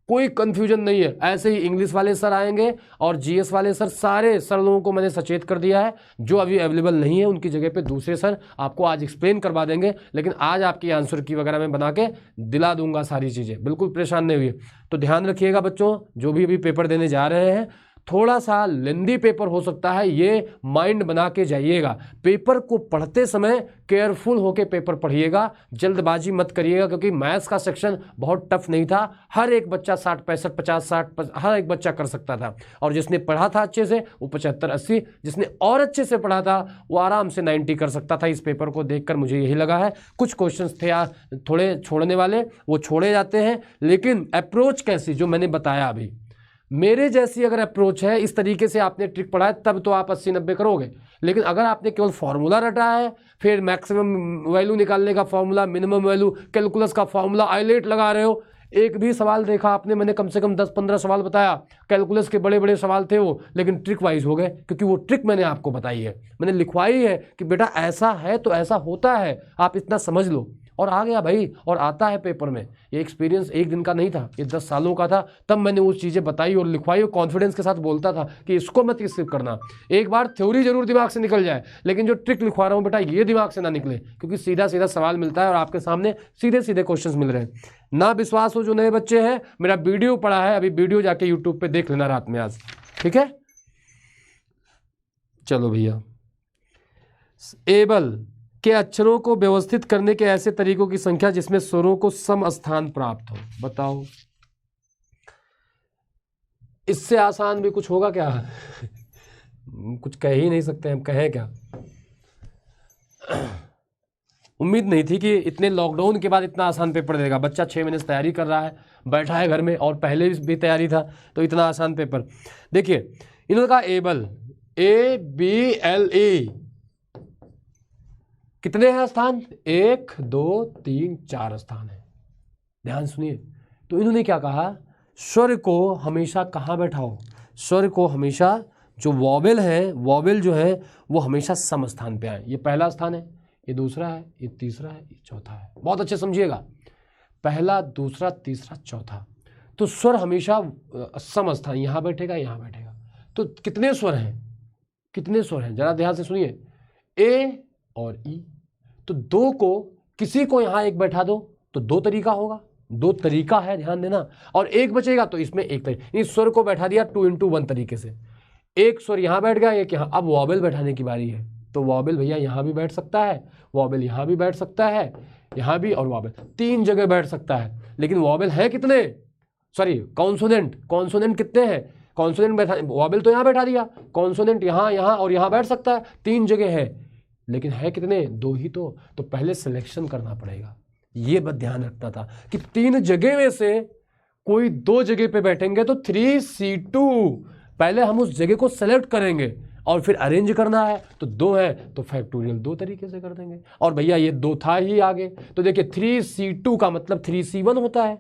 कोई कंफ्यूजन नहीं है। ऐसे ही इंग्लिश वाले सर आएंगे और जीएस वाले सर, सारे सर लोगों को मैंने सचेत कर दिया है, जो अभी अवेलेबल नहीं है उनकी जगह पे दूसरे सर आपको आज एक्सप्लेन करवा देंगे। लेकिन आज आपकी आंसर की वगैरह मैं बना के दिला दूंगा सारी चीज़ें, बिल्कुल परेशान नहीं हुई। तो ध्यान रखिएगा बच्चों, जो भी अभी पेपर देने जा रहे हैं, थोड़ा सा लेंदी पेपर हो सकता है, ये माइंड बना के जाइएगा। पेपर को पढ़ते समय केयरफुल होके पेपर पढ़िएगा, जल्दबाजी मत करिएगा, क्योंकि मैथ्स का सेक्शन बहुत टफ नहीं था। हर एक बच्चा 60, 65, 50, 60 हर एक बच्चा कर सकता था, और जिसने पढ़ा था अच्छे से वो 75, 80, जिसने और अच्छे से पढ़ा था वो आराम से 90 कर सकता था। इस पेपर को देखकर मुझे यही लगा है। कुछ क्वेश्चंस थे थोड़े छोड़ने वाले, वो छोड़े जाते हैं, लेकिन अप्रोच कैसी, जो मैंने बताया अभी, मेरे जैसी अगर अप्रोच है, इस तरीके से आपने ट्रिक पढ़ा है, तब तो आप 80-90 करोगे। लेकिन अगर आपने केवल फॉर्मूला रटा है, फिर मैक्सिमम वैल्यू निकालने का फॉर्मूला, मिनिमम वैल्यू, कैलकुलस का फॉर्मूला, आइलेट लगा रहे हो, एक भी सवाल देखा आपने, मैंने कम से कम 10-15 सवाल बताया, कैलकुलस के बड़े बड़े सवाल थे वो, लेकिन ट्रिक वाइज हो गए, क्योंकि वो ट्रिक मैंने आपको बताई है, मैंने लिखवाई है कि बेटा ऐसा है तो ऐसा होता है, आप इतना समझ लो, और आ गया भाई, और आता है पेपर में। ये एक्सपीरियंस एक दिन का नहीं था, ये 10 सालों का था। तब मैंने वो चीज़ें बताई और लिखवाई, और कॉन्फिडेंस के साथ बोलता था कि इसको मत स्किप करना। एक बार थ्योरी जरूर दिमाग से निकल जाए, लेकिन जो ट्रिक लिखवा रहा हूँ बेटा, ये दिमाग से ना निकले, क्योंकि सीधा सीधा सवाल मिलता है और आपके सामने सीधे सीधे क्वेश्चन मिल रहे हैं। ना विश्वास हो जो नए बच्चे हैं, मेरा वीडियो पड़ा है, अभी वीडियो जाके यूट्यूब पर देख लेना रात में आज, ठीक है? चलो भैया, एबल के अक्षरों को व्यवस्थित करने के ऐसे तरीकों की संख्या जिसमें स्वरों को सम स्थान प्राप्त हो, बताओ। इससे आसान भी कुछ होगा क्या? कुछ कह ही नहीं सकते हम, कहें क्या? उम्मीद नहीं थी कि इतने लॉकडाउन के बाद इतना आसान पेपर देगा। बच्चा 6 महीने से तैयारी कर रहा है, बैठा है घर में, और पहले भी तैयारी था, तो इतना आसान पेपर। देखिए इन्होंने कहा एबल, ABLE, कितने हैं स्थान? 1, 2, 3, 4 स्थान है। ध्यान सुनिए, तो इन्होंने क्या कहा, स्वर को हमेशा कहाँ बैठाओ? स्वर को हमेशा, जो वॉवेल है, वॉवेल जो है वो हमेशा सम स्थान पे आए। ये पहला स्थान है, ये दूसरा है, ये तीसरा है, ये चौथा है। बहुत अच्छे समझिएगा, पहला, दूसरा, तीसरा, चौथा। तो स्वर हमेशा सम स्थान, यहाँ बैठेगा, यहाँ बैठेगा। तो कितने स्वर हैं, कितने स्वर हैं, जरा ध्यान से सुनिए, ए और ई। तो 2 को, किसी को यहाँ 1 बैठा दो तो 2 तरीका होगा, दो तरीका है, ध्यान देना। और एक बचेगा तो इसमें एक तरीका, इस स्वर को बैठा दिया 2 into 1 तरीके से, एक स्वर यहाँ बैठ गया, एक यहाँ। अब वॉबल बैठाने की बारी है, तो वॉबल भैया यहाँ भी बैठ सकता है, वॉबल यहाँ भी बैठ सकता है, यहाँ भी, और वॉबल 3 जगह बैठ सकता है। लेकिन वॉबल है कितने, सॉरी कॉन्सोनेंट कितने हैं, कॉन्सोनेंट बैठा, वॉबल तो यहाँ बैठा दिया, कॉन्सोनेंट यहाँ, यहाँ और यहाँ बैठ सकता है, 3 जगह है, लेकिन है कितने, 2 ही तो पहले सिलेक्शन करना पड़ेगा। ये बात ध्यान रखना था कि 3 जगह में से कोई 2 जगह पे बैठेंगे तो 3C2, पहले हम उस जगह को सेलेक्ट करेंगे और फिर अरेंज करना है, तो 2 है तो फैक्टोरियल 2 तरीके से कर देंगे। और भैया ये 2 था ही आगे, तो देखिए 3C2 का मतलब 3C1 होता है,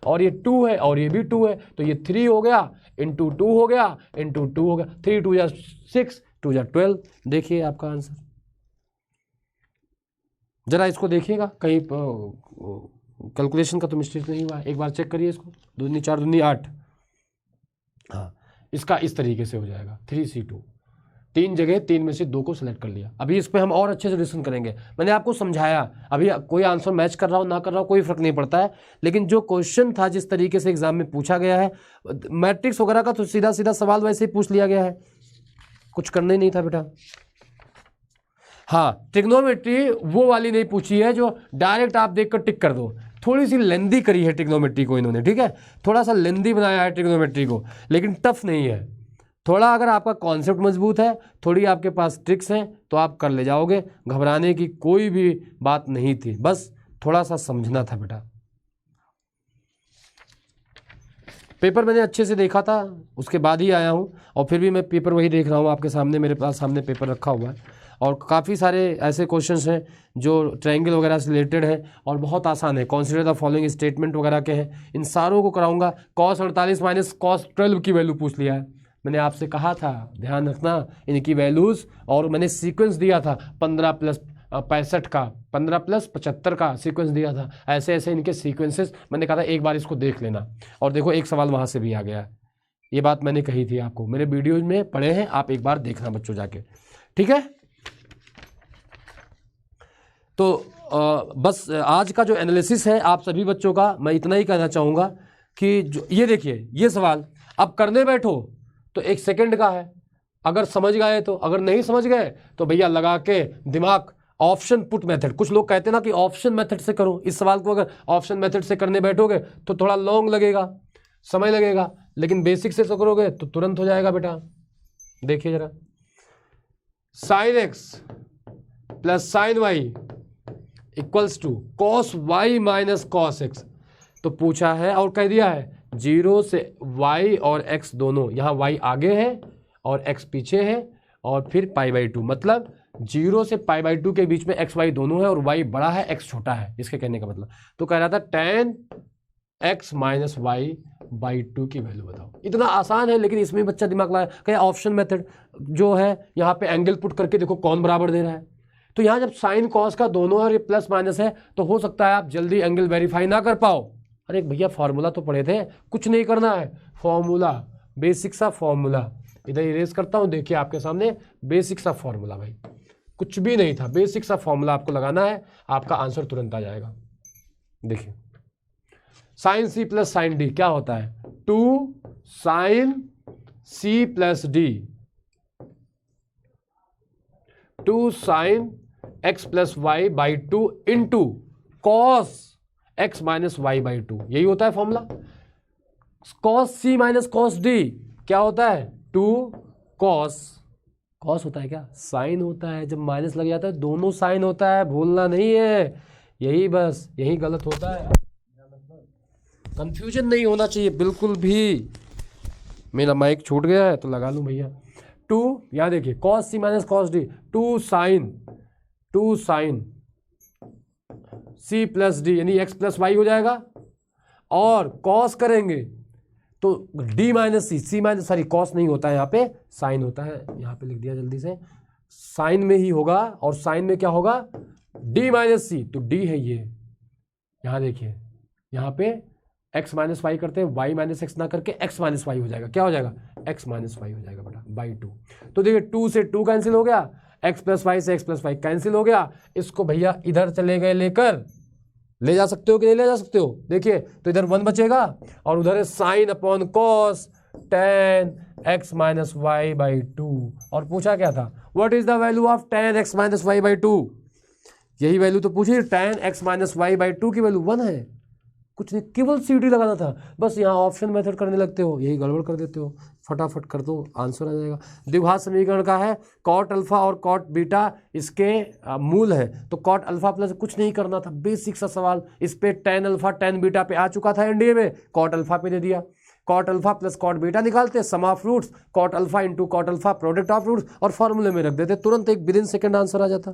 और ये 2 है और ये भी 2 है, तो ये 3 हो गया इंटू 2 हो गया इंटू 2 हो गया, 3 2 जा 6 2 जा 12। देखिए आपका आंसर, जरा इसको देखिएगा, कहीं कैलकुलेशन का तो मिस्टेक नहीं हुआ, एक बार चेक करिए इसको, 2 दूनी 4 दूनी 8, हाँ इसका इस तरीके से हो जाएगा 3C2, 3 जगह 3 में से 2 को सिलेक्ट कर लिया। अभी इस पे हम और अच्छे से डिस्कशन करेंगे, मैंने आपको समझाया, अभी कोई आंसर मैच कर रहा हो ना कर रहा हो कोई फर्क नहीं पड़ता है, लेकिन जो क्वेश्चन था जिस तरीके से एग्जाम में पूछा गया है, मैट्रिक्स वगैरह का तो सीधा सीधा सवाल वैसे ही पूछ लिया गया है, कुछ करना ही नहीं था बेटा। हाँ, ट्रिग्नोमेट्री वो वाली नहीं पूछी है जो डायरेक्ट आप देखकर टिक कर दो, थोड़ी सी लेंदी करी है ट्रिग्नोमेट्री को इन्होंने, ठीक है, थोड़ा सा लेंदी बनाया है ट्रिग्नोमेट्री को, लेकिन टफ नहीं है। थोड़ा अगर आपका कॉन्सेप्ट मजबूत है, थोड़ी आपके पास ट्रिक्स हैं, तो आप कर ले जाओगे, घबराने की कोई भी बात नहीं थी, बस थोड़ा सा समझना था बेटा। पेपर मैंने अच्छे से देखा था, उसके बाद ही आया हूँ, और फिर भी मैं पेपर वही देख रहा हूँ आपके सामने, मेरे पास सामने पेपर रखा हुआ है, और काफ़ी सारे ऐसे क्वेश्चंस हैं जो ट्रायंगल वगैरह से रिलेटेड है और बहुत आसान है, कंसीडर द फॉलोइंग स्टेटमेंट वगैरह के हैं, इन सारों को कराऊंगा। cos 48 माइनस cos 12 की वैल्यू पूछ लिया है, मैंने आपसे कहा था ध्यान रखना इनकी वैल्यूज़, और मैंने सीक्वेंस दिया था 15 + 65 का, 15 + 75 का सीक्वेंस दिया था, ऐसे ऐसे इनके सीक्वेंसेस, मैंने कहा था एक बार इसको देख लेना, और देखो एक सवाल वहाँ से भी आ गया, ये बात मैंने कही थी आपको, मेरे वीडियोज में पढ़े हैं, आप एक बार देखना बच्चों जाके, ठीक है। तो बस आज का जो एनालिसिस है आप सभी बच्चों का, मैं इतना ही कहना चाहूँगा कि जो ये देखिए ये सवाल अब करने बैठो तो 1 सेकंड का है, अगर समझ गए तो, अगर नहीं समझ गए तो भैया लगा के दिमाग ऑप्शन पुट मेथड, कुछ लोग कहते हैं ना कि ऑप्शन मेथड से करो, इस सवाल को अगर ऑप्शन मेथड से करने बैठोगे तो थोड़ा लॉन्ग लगेगा, समय लगेगा, लेकिन बेसिक से तो करोगे तो तुरंत हो जाएगा बेटा। देखिए जरा, sin x + sin y = cos y - cos x, तो पूछा है और कह दिया है 0 से y और x दोनों, यहाँ y आगे है और x पीछे है, और फिर π/2, मतलब 0 से π/2 के बीच में x y दोनों है और y बड़ा है x छोटा है, इसके कहने का मतलब। तो कह रहा था tan x - y/2 की वैल्यू बताओ। इतना आसान है, लेकिन इसमें बच्चा दिमाग लगाया, क्या ऑप्शन मेथड जो है यहाँ पे एंगल पुट करके देखो कौन बराबर दे रहा है, तो यहाँ जब साइन कॉस का दोनों और ये प्लस माइनस है तो हो सकता है आप जल्दी एंगल वेरीफाई ना कर पाओ। अरे भैया फॉर्मूला तो पढ़े थे, कुछ नहीं करना है, फॉर्मूला बेसिक सा फॉर्मूला, इधर इरेज करता हूँ, देखिए आपके सामने बेसिक सा फॉर्मूला, भाई कुछ भी नहीं था, बेसिक सा फॉर्मूला आपको लगाना है, आपका आंसर तुरंत आ जाएगा। देखिए साइन C + साइन D क्या होता है, 2 sin C + D, 2 sin x + y/2 into cos x - y/2, यही होता है formula. cos C - cos D क्या होता है, 2 cos होता है क्या, साइन होता है, जब माइनस लग जाता है दोनों साइन होता है, भूलना नहीं है, यही बस यही गलत होता है, कंफ्यूजन नहीं होना चाहिए बिल्कुल भी। मेरा माइक छूट गया है तो लगा लूँ भैया। 2 यहाँ देखिए cos C - cos D, 2 sin C + D यानी x + y हो जाएगा, और cos करेंगे तो D - C cos नहीं होता है यहाँ पे, साइन होता है, यहाँ पे लिख दिया जल्दी से, साइन में ही होगा, और साइन में क्या होगा D - C, तो D है ये, यहाँ देखिए यहाँ पे x - y करते हैं, y - x ना करके x - y हो जाएगा, क्या हो जाएगा x - y हो जाएगा बेटा /2। तो देखिए 2 से 2 कैंसिल हो गया, x + y से x + y कैंसिल हो गया, इसको भैया इधर चले गए लेकर, ले जा सकते हो कि नहीं ले जा सकते हो? देखिए तो इधर 1 बचेगा और उधर है sine upon cos tan x minus Y by 2। और पूछा क्या था, what is the value of tan x minus Y by 2? यही वैल्यू तो पूछी, tan x minus Y by 2 की वैल्यू 1 है, कुछ नहीं, केवल सीटी लगाना था। बस यहाँ ऑप्शन मेथड करने लगते हो, यही गड़बड़ कर देते हो, फटाफट कर दो, आंसर आ जाएगा। द्विघात समीकरण का है कॉट अल्फा और कॉट बीटा इसके मूल है, तो कॉट अल्फा प्लस कुछ नहीं करना था, बेसिक सा सवाल। इस पे tan अल्फा tan बीटा पे आ चुका था एनडीए में, कॉट अल्फा पे दे दिया। Cot alpha plus cot beta निकालते, sum of roots, cot alpha into cot alpha product of roots, और फॉर्मूले में रख देते, तुरंत एक विदिन सेकंड आंसर आ जाता।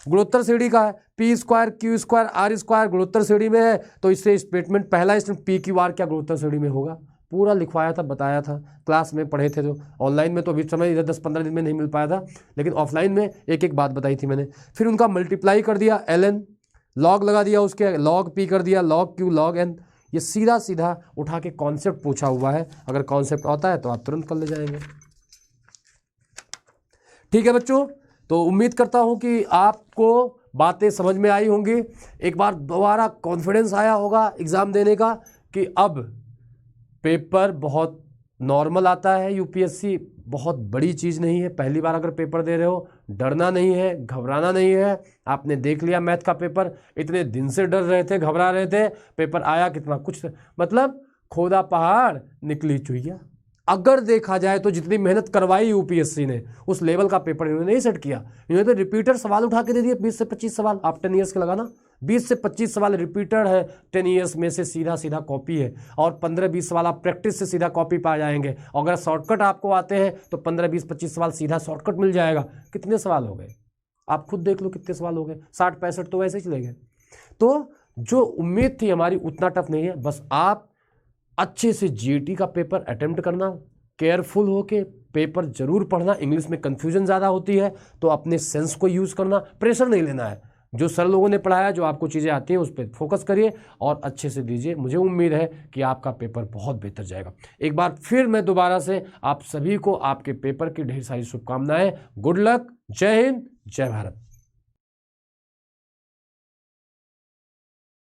गुणोत्तर श्रेणी का है P square Q square R square, गुणोत्तर श्रेणी में है, तो इससे स्टेटमेंट पहला स्टेटमेंट पी क्यू आर क्या गुणोत्तर श्रेणी में होगा, पूरा लिखवाया था, बताया था, क्लास में पढ़े थे। जो ऑनलाइन में तो अभी समय इधर 10-15 दिन में नहीं मिल पाया था, लेकिन ऑफलाइन में एक एक बात बताई थी मैंने। फिर उनका मल्टीप्लाई कर दिया ln, लॉग लगा दिया उसके, लॉग पी कर दिया, लॉग क्यू लॉग एन। ये सीधा सीधा उठा के कॉन्सेप्ट पूछा हुआ है, अगर कॉन्सेप्ट आता है तो आप तुरंत कर ले जाएंगे। ठीक है बच्चों, तो उम्मीद करता हूं कि आपको बातें समझ में आई होंगी, एक बार दोबारा कॉन्फिडेंस आया होगा एग्जाम देने का कि अब पेपर बहुत नॉर्मल आता है, यूपीएससी बहुत बड़ी चीज़ नहीं है। पहली बार अगर पेपर दे रहे हो, डरना नहीं है, घबराना नहीं है। आपने देख लिया मैथ का पेपर, इतने दिन से डर रहे थे, घबरा रहे थे, पेपर आया कितना कुछ, मतलब खोदा पहाड़ निकली चुईया। अगर देखा जाए तो जितनी मेहनत करवाई यूपीएससी ने, उस लेवल का पेपर इन्होंने नहीं सेट किया। इन्होंने तो रिपीटर सवाल उठा के दे दिए, 20 से 25 सवाल। आप 10 ईयर्स के लगाना, 20 से 25 सवाल रिपीटेड है, 10 ईयर्स में से सीधा सीधा कॉपी है, और 15-20 सवाल आप प्रैक्टिस से सीधा कॉपी पा जाएंगे। अगर शॉर्टकट आपको आते हैं तो 15-20-25 सवाल सीधा शॉर्टकट मिल जाएगा। कितने सवाल हो गए आप खुद देख लो, कितने सवाल हो गए, 60-65 तो वैसे ही चले गए। तो जो उम्मीद थी हमारी उतना टफ नहीं है, बस आप अच्छे से जीएटी का पेपर अटेम्प्ट करना, केयरफुल होके पेपर जरूर पढ़ना। इंग्लिश में कंफ्यूजन ज़्यादा होती है तो अपने सेंस को यूज़ करना, प्रेशर नहीं लेना है। जो सर लोगों ने पढ़ाया, जो आपको चीज़ें आती हैं उस पर फोकस करिए और अच्छे से दीजिए। मुझे उम्मीद है कि आपका पेपर बहुत बेहतर जाएगा। एक बार फिर मैं दोबारा से आप सभी को आपके पेपर की ढेर सारी शुभकामनाएं। गुड लक, जय हिंद, जय भारत।